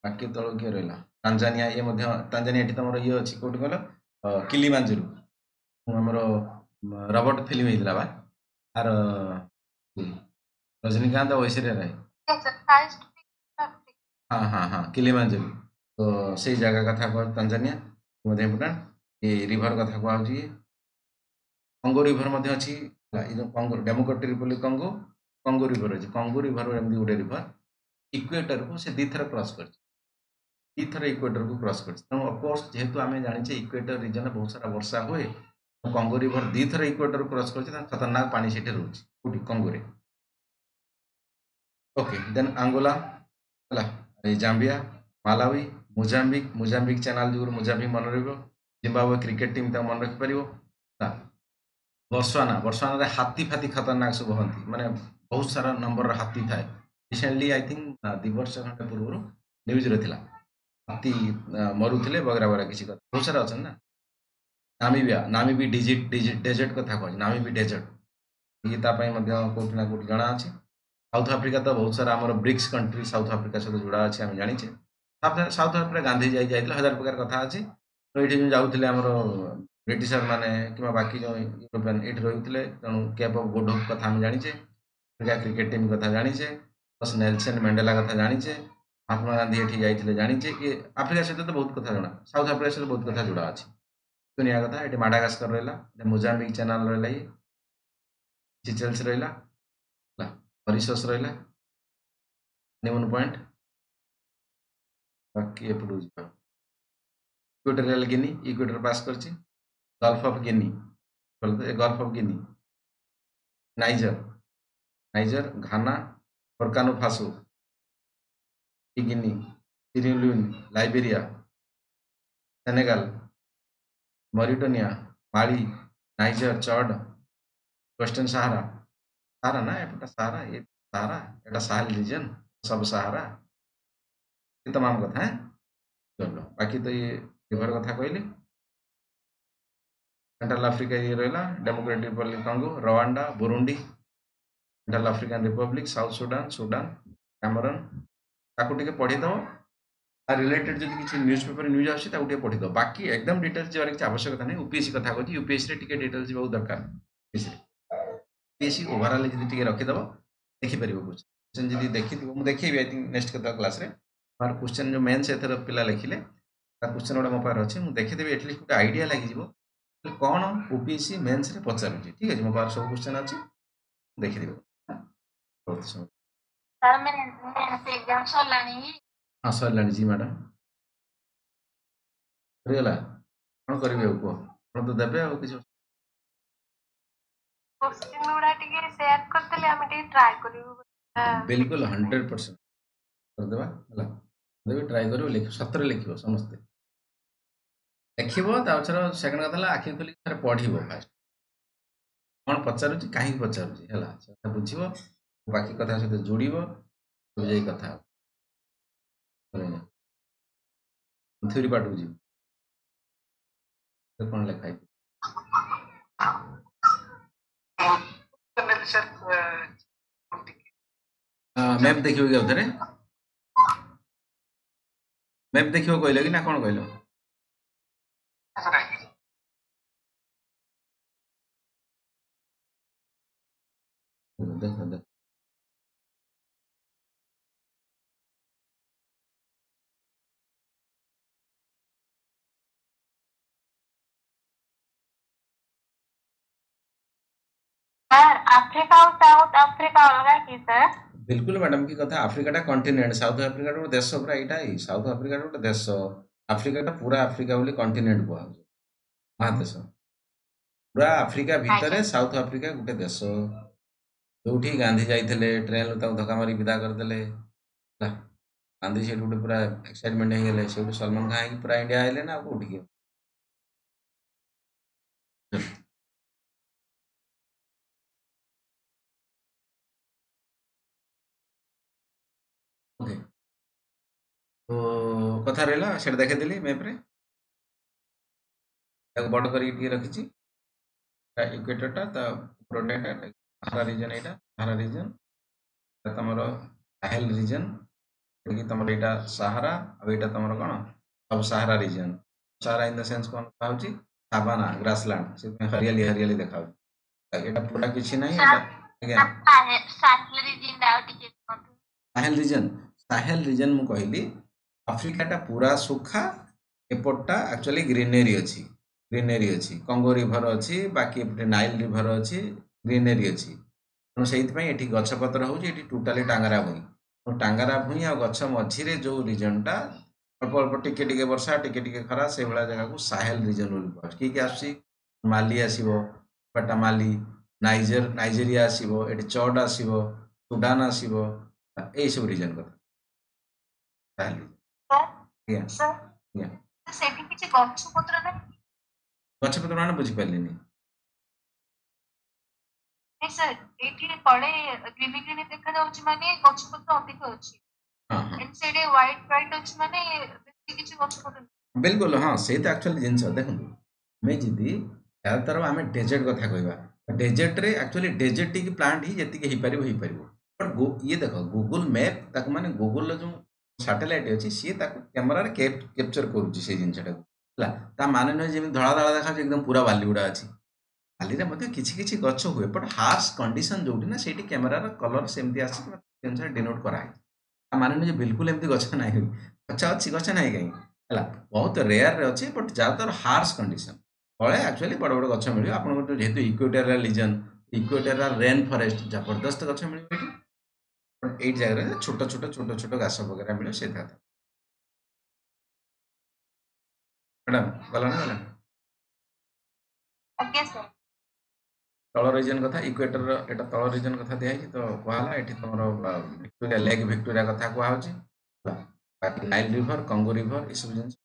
ବାକି ତଳକୁ କିଏ ରହିଲା ତାଞ୍ଜାନିଆ ଇଏ ମଧ୍ୟ ତାଞ୍ଜାନିଆ ଏଠି ତମର ଇଏ ଅଛି କୋଉଠି କହିଲ କିଲିମାଞ୍ଜରୁ ଆମର ରବର୍ଟ ଫିଲ୍ମ ହେଇଥିଲା ବା ଆର ରଜନୀକାନ୍ତ ଆଉ ଐଶ୍ୱର୍ଯ୍ୟା ରାୟ ହଁ କିଲିମାଞ୍ଜରୁ ତ ସେଇ ଜାଗା କଥା କୁହାଯାଉଛି ତାଞ୍ଜାନିଆ ମଧ୍ୟ ଇମ୍ପୋର୍ଟାଣ୍ଟ ଏ ରିଭର କଥା କୁହାଯାଉଛି କଙ୍ଗୋ ରିଭର ମଧ୍ୟ ଅଛି ଏ ଯୋଉ Congo democratic Republic Congo river ଅଛି କଙ୍ଗୋ ରିଭର ଏମିତି ଗୋଟେ ରିଭର ଇକ୍ୱେଟରକୁ ସେ ଦିଥର କ୍ରସ୍ କରିଛି ଦିଥର ଇକ୍ୱେଟରକୁ କ୍ରସ୍ କରିଛି ତେଣୁ ଅଫକୋର୍ସ ଯେହେତୁ ଆମେ ଜାଣିଛେ ଇକ୍ୱେଟର ରିଜନରେ ବହୁତ ସାରା ବର୍ଷା ହୁଏ କଙ୍ଗୋ ରିଭର ଦିଥର ଇକ୍ୱେଟର କ୍ରସ୍ କରିଛି ତାଙ୍କ ଖତରନାକ ପାଣି ସେଠି ରହୁଛି କୋଉଠି କଙ୍ଗୋରେ ଓକେ ଦେନ୍ ଆଙ୍ଗୋଲା ହେଲା এই জাম্বিয়া ମାଲାୱି ମୋଜାମ୍ବିକ ଚ୍ୟାନେଲ ଯୁଗରୁ ମୋଜାମ୍ବିକ ମନେ ରହିବ ଜିମ୍ବାୱେ କ୍ରିକେଟ ଟିମ୍ ତାକୁ ମନେ ରଖିପାରିବ ବର୍ଷାନାରେ ହାତୀ ଫାତି ଖତରନାକ ସବୁ ହନ୍ତି ମାନେ ବହୁତ ସାରା ନମ୍ବରର ହାତୀ ଥାଏ ରିସେଣ୍ଟଲି ଆଇ ଥିଙ୍କ 2 ବର୍ଷ ଖଣ୍ଡେ ପୂର୍ବରୁ ନ୍ୟୁଜରେ ଥିଲା ହାତୀ ମରୁଥିଲେ ବଗେରା କିଛି କଥା ବହୁତ ସାରା ଅଛନ୍ତି ନା ନାମିବି ଡେଜର୍ଟ କଥା କହୁଛି ନାମିବି ଡେଜର୍ଟ ଇଏ ତା ପାଇଁ ମଧ୍ୟ କୋଉଠି ନା କୋଉଠି ଜଣା ଅଛି ସାଉଥ ଆଫ୍ରିକା ତ ବହୁତ ସାରା ଆମର ବ୍ରିକ୍ସ କଣ୍ଟ୍ରି ସାଉଥ ଆଫ୍ରିକା ସହିତ ଯୋଡ଼ା ଅଛି ଆମେ ଜାଣିଛେ ସାଉଥ ଆଫ୍ରିକା ଗାନ୍ଧୀ ଯାଇଥିଲେ 1000 ପ୍ରକାର କଥା ଅଛି ତ ଏଇଠି ଯୋଉ ଯାଉଥିଲେ ଆମର ବ୍ରିଟିଶର ମାନେ କିମ୍ବା ବାକି ଯୋଉ ୟୁରୋପିଆନ ଏଇଠି ରହୁଥିଲେ ତେଣୁ କେପ୍ ଅଫ ଗୁଡ୍ ହୋପ୍ କଥା ଆମେ ଜାଣିଛେ ଆଫ୍ରିକା କ୍ରିକେଟ ଟିମ୍ କଥା ଜାଣିଛେ ପ୍ଲସ୍ ନେଲସନ ମେଣ୍ଡେଲା କଥା ଜାଣିଛେ महात्मा गांधी एठी जाइथिले जानिचे कि अफ्रीका सहित तो बहुत कथा जଣା साउथ अफ्रीका सहित बहुत कथा जुड़ा अछि दुनिया कथा एठी माडागास्कर रहला मोजाम्बिक चैनल रहला ये सिचेल्स रहला मॉरिशस रहला नेमन पॉइंट बाकी एपटू ଯିବା इक्वेटोरियल गिनी इक्वेटर पास करछि गल्फ ऑफ गिनी बोलते gulf of Guinea niger niger Ghana Burkina Faso Guinea cerulean Liberia Senegal Mauritania Mali Niger चड वेस्टर्न सहारा सहारा ना एपटा सहारा ये सहारा एटा साहेल रीजन सब सहारा ये तमाम कथा है चलो बाकी तो ये रिवर कथा कहली सेंट्रल अफ्रीका ये रहला democratic Republic Congo Rwanda Burundi central African Republic south Sudan Sudan Cameron ताकू टिके पढ़ी दो रिलेटेड जदि किसी न्यूज पेपर न्यूज आसी ताकू टिके पढ़ी दो बाकी एकदम डिटेल्स जबार किसी आवश्यकता नहीं यूपीएससी कथा कहछि यूपीएससी रे टिके डिटेल्स बहुत दरकार यूपीएससी ओवरऑल जदि टिके रखि दबो देखि परिबो क्वेश्चन जदि देखि दिबो मु देखिबी आई थिंक नेक्स्ट कथा क्लास रे मार क्वेश्चन जो मेंस एथर पिला लिखिले ता क्वेश्चन गोटा मो पार अछि मु देखि देबी एटलीस्ट गोटे आइडिया लागि जिवो कौन यूपीएससी मेंस रे पचारुछि ठीक अछि मो पार सब क्वेश्चन अछि देखि दिबो बहुत समय सर मैं एग्जाम सरलानी हाँ सरलानी जी मैडम सरीगला कौन करिवे को आपण तो देबे आ किछ क्वेश्चन गुडा टिके शेयर करतले हम टिके ट्राई करिवो बिल्कुल 100% कर देबा हला देबे ट्राई करिवो लिख सत्र लिखिवो समस्त लिखिवो ता पछर सेकंड कथा ला आखि खोली थरे पढिवो फास्ट कौन पचारुछि काहे पचारुछि हला सेटा बुझिवो बाकी कथा सहित जोड़िवो तब जाई कथा थ्योरी पार्ट बुझिवो तो कौन लिखा है सर मैप देखियो क्या उधर मैप देखियो कहले कि ना कौन कहलो देख देख सर अफ्रीका और साउथ अफ्रीका अलग की सर बिल्कुल मैडम की कथा अफ्रीका कॉन्टिनेंट साउथ अफ्रीका गोटे देश पूरा यहाँ ही साउथ अफ्रीका गोटे देश अफ्रीका पूरा अफ्रीका बोली कॉन्टिनेंट कह महादेश पूरा अफ्रीका भितर साउथ अफ्रीका गोटे देश जो गांधी जाइए ट्रेन धक्का मारी विदा करदे गांधी से गोटे पूरा एक्साइटमेंट हो गए से सलमान खान पूरा इंडिया आइले ना कौटी ओके तो कथा रहा से देखेदी मैप्रे बड़ कर रखी इक्वेटरटा सहारा रीजन यहाँ सहारा रीजन तुम साहेल रीजन तुम यहाँ सहारा आईटा तुम कौन सब Sahara region Sahara in the sense कौन कहा साबाना ग्रासलैंड से हरियाली हरियाली देखा यहाँ पूरा किसी ना साहेल रीजन मु कहली अफ्रीका पूरा सुखा एपटा एक्चुअली ग्रीनरी अच्छी कंगो रिवर अच्छी बाकी नाइल रिवर अच्छी ग्रीनरी अच्छी तेणु से गछपतर हो टोटाली टांगरा भूई टांगरा भूई आ गछ मझीरे जो रिजनटा अल्प अल्प टिके टिके वर्षा टिके टिके खरा से भाया जगह को साहेल रिजन बोली कह किए आस माली आसो पटा माली नाइजेरिया आसो ये चड आसो सुडान आसो यही सब रिजन कथा गछपत्र मैंने बुझीपारे सर एठी पड़े ग्रीन ग्रीन देखा जाउची माने गछपत्र अधिक अछि इनसाइड व्हाइट व्हाइट अछि माने बेसी किछि गछपत्र बिल्कुल हाँ से तो एक्चुअली जिनस देखो मैं जिदी यार तरह आम डेजर्ट कथा कहवा डेजर्ट रे एक्चुअली डेजर्ट की प्लांट ही जी हो बट ये देख गूगल मैप ताक माने गूगल जो सैटेलाइट अच्छी सी कैमेरा कैप्चर करुच्ची से जिनटा माने नुहे जमी धड़ा धड़ा देखा एकदम पूरा बालीगुड़ा अच्छी बाली किसी गच हुए बट हार्श कंडीशन जो ना से कैमेरार कलर सेमती आस डिनोट कराई ମାନେ ଯେ बिल्कुल एमती गछ नाही गछ अछि गछ नाही काई हला बहुत रेयर रे अछि बट ज्यादातर हार्श कंडीशन तळे एक्चुअली बड़ बड़ गछ मिलियो आपन जेहेतु equatorial region equatorial rain forest जबरदस्त गछ मिलियो एठी बट एई जगह रे छोट छोट घास वगैरह मिलियो से था मैडम गला ना गला ଆଜ୍ଞା ସାର୍। तଳ ରିଜନ କଥା ଇକ୍ୱେଟର ଏଟା ତଳ ରିଜନ କଥା ଦିଆହେଇଛି ତ କୁହାହେଲା ଏଠି ତମର ଭିକ୍ଟୋରିଆ ଲେକ୍ ଭିକ୍ଟୋରିଆ କଥା କୁହାହଉଛି ବାକି ନାଇଲ ରିଭର କଙ୍ଗୋ ରିଭର ଏସବୁ ଜିନିଷ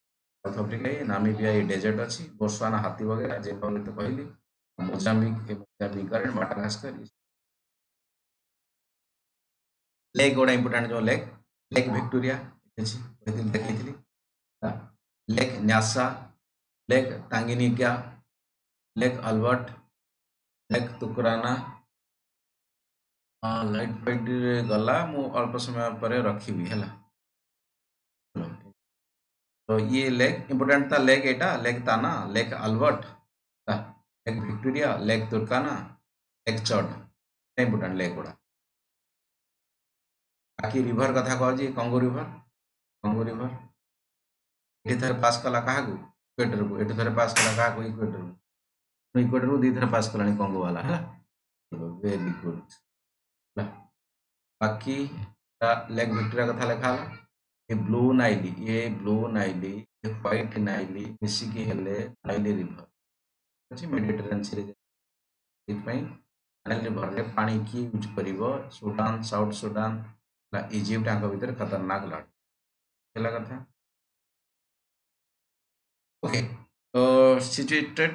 ସାଉଥ ଆଫ୍ରିକା ନାମିବିଆ ଏଇ ଡେଜର୍ଟ ଅଛି ବୋtswana ହାତୀ ବଗେରା ଯେମିତି ତ କହିଲି ମୋଜାମ୍ବିକ ମୋଜାମ୍ବିକ ମାଡାଗାସ୍କର ଲେକ୍ ଗୁଡା ଇମ୍ପୋର୍ଟାଣ୍ଟ ଯୋଉ ଲେକ୍ ଭିକ୍ଟୋରିଆ ଅଛି ଦେଖିଥିଲି lake Nyasa lake Tanganyika lake Albert lake Turkana light fight ଗଲା ମୁଁ ଅଳ୍ପ ସମୟ ପରେ ରଖିବି ହେଲା तो ये लेक इंपोर्टेंट था लेक एटा lake Tana lake Albert lake Victoria lake Turkana lake चड इंपोर्टेंट लेक गुड़ा बाकी रिभर कथा कहछि कंगो रिभर एठी थरे पास कला काहाकू इक्वेटर को एठी थरे पास कला काहाकू इक्वेटर को दी थरे पास कलानी कंगो वाला है वेरी गुड बाकी लेक विक्टोरिया कथा लिखा है ये ब्लू नाइली ये व्हाइट नाइली मिसिकी हेले नाइली रिवर अछि मेडिटेरियन सीरीज इतपई नाइल रिवर रे पानी की यूज करिवो सुडान साउथ सुडान ला इजिप्ट आंक भीतर खतरनाक लाट केला कथा ओके तो सिचुएटेड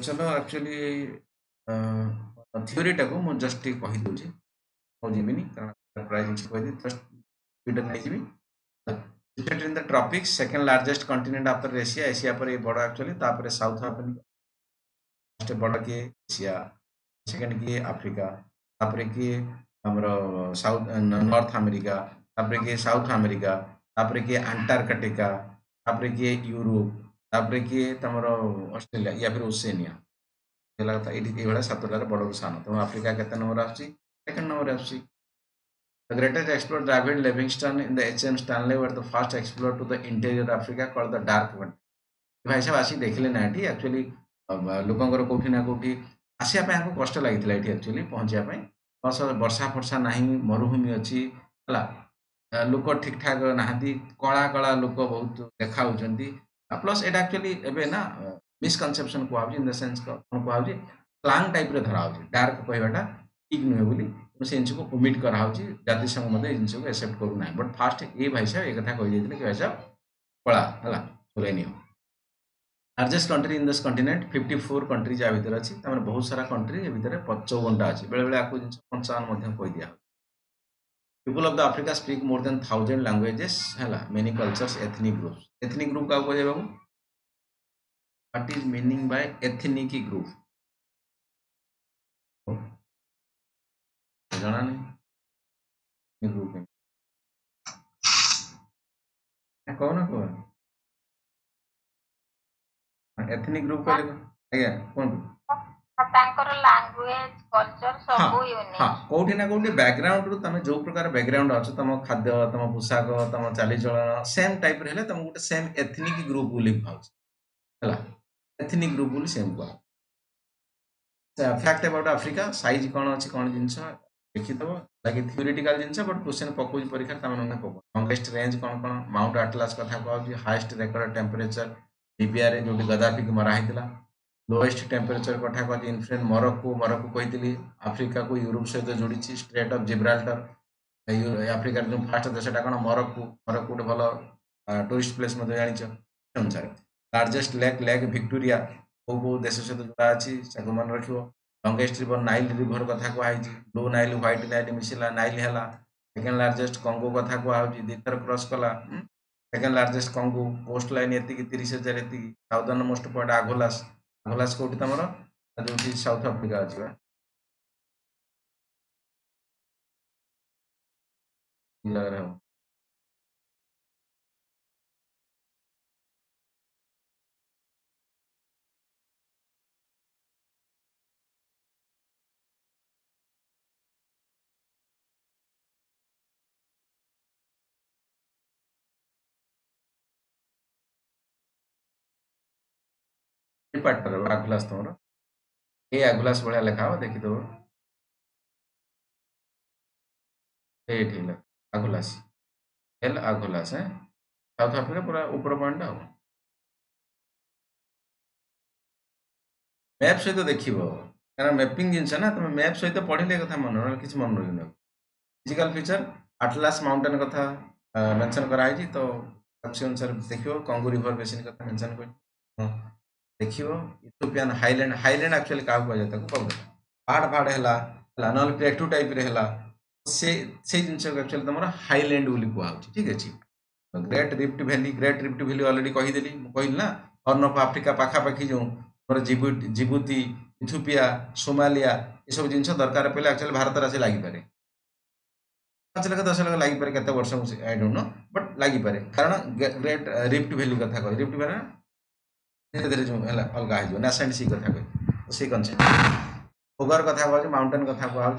चलो एक्चुअली थ्योरी टाको मु जस्ट कहि दोछि हो जिबिनी कारण प्राइस कहि दी जस्ट वीडियो नै जिबी situated in the tropics second largest continent after Asia पर ये बड़ा एक्चुअली तापर साउथ अफ्रीका फर्स्ट बड़ा के एशिया सेकंड के अफ्रीका तापर के हमरो साउथ नॉर्थ अमेरिका तापर के साउथ अमेरिका तापर के अंटार्कटिका तापर के यूरोप तापर के तमरो ऑस्ट्रेलिया या फिर ओशिनिया एला था एडी एबडा सातटार बड़ सान तो अफ्रीका केते नंबर आछि सेकंड नंबर आछि The greatest explorer David Livingstone in the HM Stanley were the first explorer to the interior Africa called the Dark Continent. भाई साहब आसी देखिले ना एठी एक्चुअली लोकंकर कोठी ना कोठी आसिया पे आको कष्ट लागितला एठी एक्चुअली पहुंचिया पे बस वर्षा फर्षा नाही मरुभूमि अछि हला लोक ठीक ठाक नाहंती कळा कळा लोक बहुत देखा होचंती प्लस एटा एक्चुअली एबे ना मिसकनसेप्शन को आउची इन द सेंस कोन को आउची स्लैंग टाइप रे धरा होची डार्क कहबाटा ठीक नुहे बोली से जिन को ओमिट करा होची जाति संग मते जिन को एक्सेप्ट करू ना बट फास्ट ए भाई साहब ए कथा कहि देथिले कि भाई साहब कळा हला सोलेनियम largest country in this continent 54 countries आ भीतर अछि तमरे बहुत सारा कंट्री ए भीतर 55 टा अछि बेले बेले आकु जिन 55 मध्य कहि दिया people of the Africa speak more than 1000 languages हला मेनी कल्चर्स एथनिक ग्रुप का कहै बाबू what is meaning by ethnic group जाना नहीं ग्रुप में कौन एथनिक ग्रुप कहले आज्ञा कोन ତାଙ୍କର ଲାଙ୍ଗୁଏଜ କଲଚର ସବୁ ୟୁନିକ୍ हाँ कोठी ना कोठी बैकग्राउंड रु तमे जो प्रकार बैकग्राउंड अछि तम खाद्य तम पोशाक तम चालीचलन सेम टाइप रहले तम गुटे सेम एथनिक ग्रुप बोली भाउछ हला एथनिक ग्रुप बोली सेम को फैक्ट अबाउट अफ्रीका साइज कोन अछि कोन जिंस देखि दबो लागी थ्योरेटिकल जिंस बट क्वेश्चन पकोज परीक्षा तमे न पको लॉन्गेस्ट रेंज कोन कोन माउंट एटलस कथा कहउछि हाईएस्ट रिकॉर्ड टेंपरेचर लीबिया रे जोटी गदाफी के मरा हितला लोएस्ट टेम्परेचर कथा कहछि इनफ्लुएंस मोरक्को कहितली अफ्रीका को यूरोप सहित जोड़ी स्ट्रेट ऑफ जिब्राल्टर अफ्रीका जो फास्ट देशटा कोन मोरक्को गोटे भल टूरिस्ट प्लेस मते जानिछ अनुसार लार्जेस्ट लेक विक्टोरिया को देश सहित जोड़ा अछि ताको मन रखियो लॉन्गेस्ट रिवर नाइल रिवर कथा कहछि ब्लू नाइल व्हाइट नाइल मिसिला नाइल हैला सेकंड लार्जेस्ट कंगो कथा कहछि दिथर क्रॉस कला second largest Congo coastline एति 30000 एति साउदर्न मोस्ट पॉइंट आगोलास कोठी तमरो जोठी साउथ अफ्रीका अछि बा ये पार्टटा रो आगुलास तुमरो ए आगुलास भलिया लेखा हो देखि दो एठी ले आगुलास एल आगुलास है साउथ अफ्रीका पूरा ऊपर पॉइंट हो मैप सहित देखिबो कारण मैपिंग जिनस ना तुम मैप सहित पढ़िले कथा मन न किछ मन रहिनो फिजिकल फीचर आटलास माउंटेन कथा मेंशन करा है तो अच्छे अनुसार देखियो कांगो रिवर बेसिन कथा मेंशन कर देखियो इथियोपियन हाईलैंड हाईलैंड एक्चुअली का को जाता को पहाड़ पहाड़ हैला हैला नल प्लेटू टाइप रे हैला से जिनस एक्चुअली तुमरा हाईलैंड बोली को आउची ठीक अछि ग्रेट रिफ्ट वैली ऑलरेडी कहि देली कहिल ना हॉर्न ऑफ अफ्रीका पाखा पाखी जो मोर जिबुती इथियोपिया सोमालिया ये सब जिनस दरकार पड़े एक्चुअली भारत राशि लागि पारे 5 लाख 10 लाख लागि पारे केते वर्ष आई डोंट नो बट लागि पारे कारण ग्रेट रिफ्ट वैली कथा कहि रिफ्ट वैली धीरे धीरे जो हला अलगा हो नेसेंट सी कथा कहि तो से कन्सेप्ट ओगर कथा कहू माउंटेन कथा कहू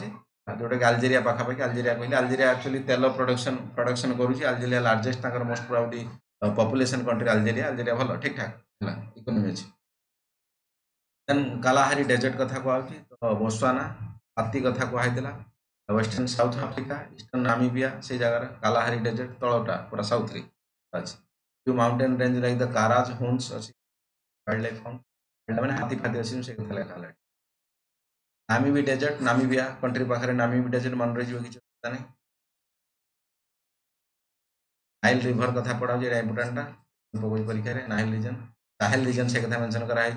जोटा कि अल्जेरिया पाखापाखि अल्जेरिया कहले अल्जेरिया एक्चुअली तेल प्रोडक्शन करुच्ची Algeria largest most proudly population country Algeria Algeria भल ठीक ठाक है इकोनॉमी अच्छी देन कालाहारी डेजर्ट कथा कहू तो बोत्सवाना हाथी कथा कहला western South Africa eastern Namibia से जगार कालाहारी डेजर्ट तलटा पूरा साउथ रे अच्छी माउंटेन रेंज लाइक द काराज होन्स अच्छी वाइल्ड लाइफ फाउंड मैंने हाथी फाथी अच्छी से कथा लिखा है नामीबी डेजर्ट नामीबिया कंट्री पाखे नामीबी डेजर्ट मन रही किसी नहीं नाइल रिवर कथा पढ़ा इंपोर्टाटा परीक्षा नाइल रीजन साहेल रीजन से कथा मेंशन कराई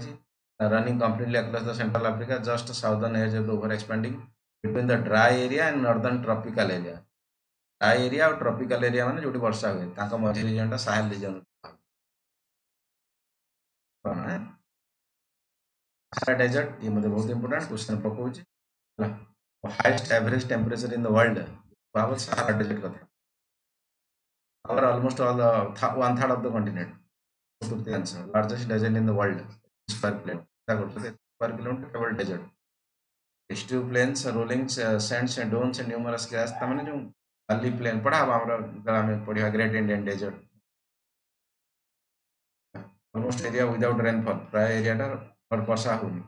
running completely across the central Africa just southern edge of the over expanding between the dry area and northern tropical area dry area और ट्रॉपिकल एरिया माने जोटी वर्षा हुए मझी रीजनटा साहेल रीजन डेजर्ट ये मतलब बहुत इंपोर्टेंट क्वेश्चन पकाउची highest average temperature in the world भाव सहारा डेजर्ट कथा cover almost all the one third of the continent. तृतीयांश largest desert in the world square kilometer square kilometer covered desert. Steep plains, rolling sands and dunes and numerous gas. तमने जो valley plain पढ़ा अब हमरा जरा में पढ़िया Great Indian Desert. Almost area without rainfall. प्राय एरिया टा और वर्षा होनी.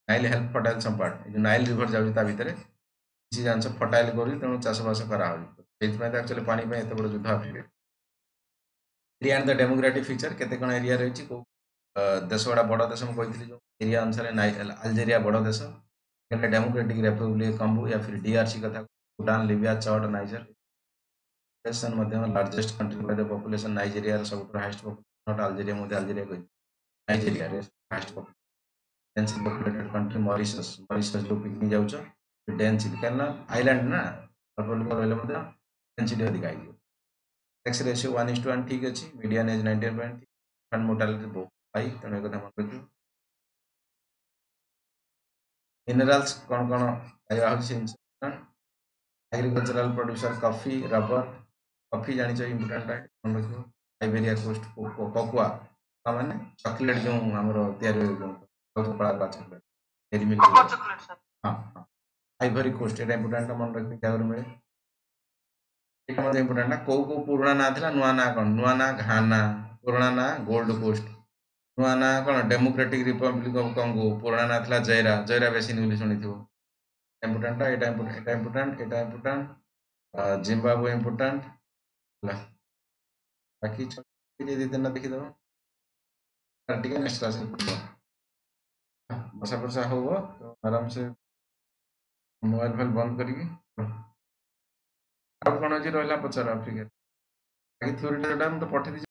नाइल हेल्प फर्टाइल संपाट जो नाइल रिवर जाउची ता भितरे किसी जानस फर्टाइल करी तेणु चाष बास करा एक्चुअली पानी एत बड़ युद्ध Africa area and the demographic feature केते कोन एरिया रही देश गुड़ा बड़ देश मुझे जो एरिया अनुसार अल्जेरिया बड़ देश डेमोक्रेटिक रिपब्लिक कंबो या फिर डीआरसी कथा Sudan Libya Chad Niger largest country by the population Nigeria सब हाईएस्ट पॉपुलेशन नॉट अल्जेरिया मध्य अल्जेरिया को नाइजेरिया रे highest population populated country Mauritius जो पिकनिक जाउछ डेंसिटी कारण आइलैंड ना अल्प लोक रहले मध्य डेंसिटी अधिक आई टैक्स रेशियो 1:1 ठीक अच्छी मीडियन एज 19.3 फंड मोर्टालिटी बहुत हाई तेणु एक मन रखियो मिनरल्स कौन कौन पाइबा हो agricultural producer coffee rubber coffee जानिछ इंपोर्टेंट मन रखियो आइबेरिया कोस्ट कोकोआ माने चॉकलेट जो हमरो तयार जो बहुत बड़ा chocolate Dairy Milk chocolate sir हां आइवरी कोस्ट एटा इंपोर्टेंट मन रखियो क्या मिले এটা মধ্যে ইম্পর্টেন্ট না কৌ কৌ পুরোনা না ଥିଲା ନୂଆ ନା କ'ଣ ନୂଆ ନା ଘାନା ପୁରୁଣା ନା ଗୋଲ୍ଡ କୋଷ୍ଟ ନୂଆ ନା କ'ଣ ଡେମୋକ୍ରାଟିକ ରିପବ୍ଲିକ ଅଫ କଙ୍ଗୋ ପୁରୁଣା ନା ଥିଲା ଜୈରା ଜୈରା ବେସିନ ବୋଲି ଶୁଣିଥିବ ଇମ୍ପୋର୍ଟାଣ୍ଟ ଏଟା ଇମ୍ପୋର୍ଟାଣ୍ଟ ଜିମ୍ବାବୁଏ ଇମ୍ପୋର୍ଟାଣ୍ଟ ହେଲା ବାକି ଦି ତିନିଟା ଦେଖିଦେବ ଟିକେ ନେକ୍ସଟ କ୍ଲାସ ବର୍ଷା ବର୍ଷା ହବ ତ ଆରାମସେ ମୋବାଇଲ ଫୋବାଇଲ ବନ୍ଦ କରିକି ଆଉ କ'ଣ ଅଛି ରହିଲା ପଚାର ଆଫ୍ରିକା ବାକି ଥିଓରିଟା ମୁଁ ତ ପଠେଇ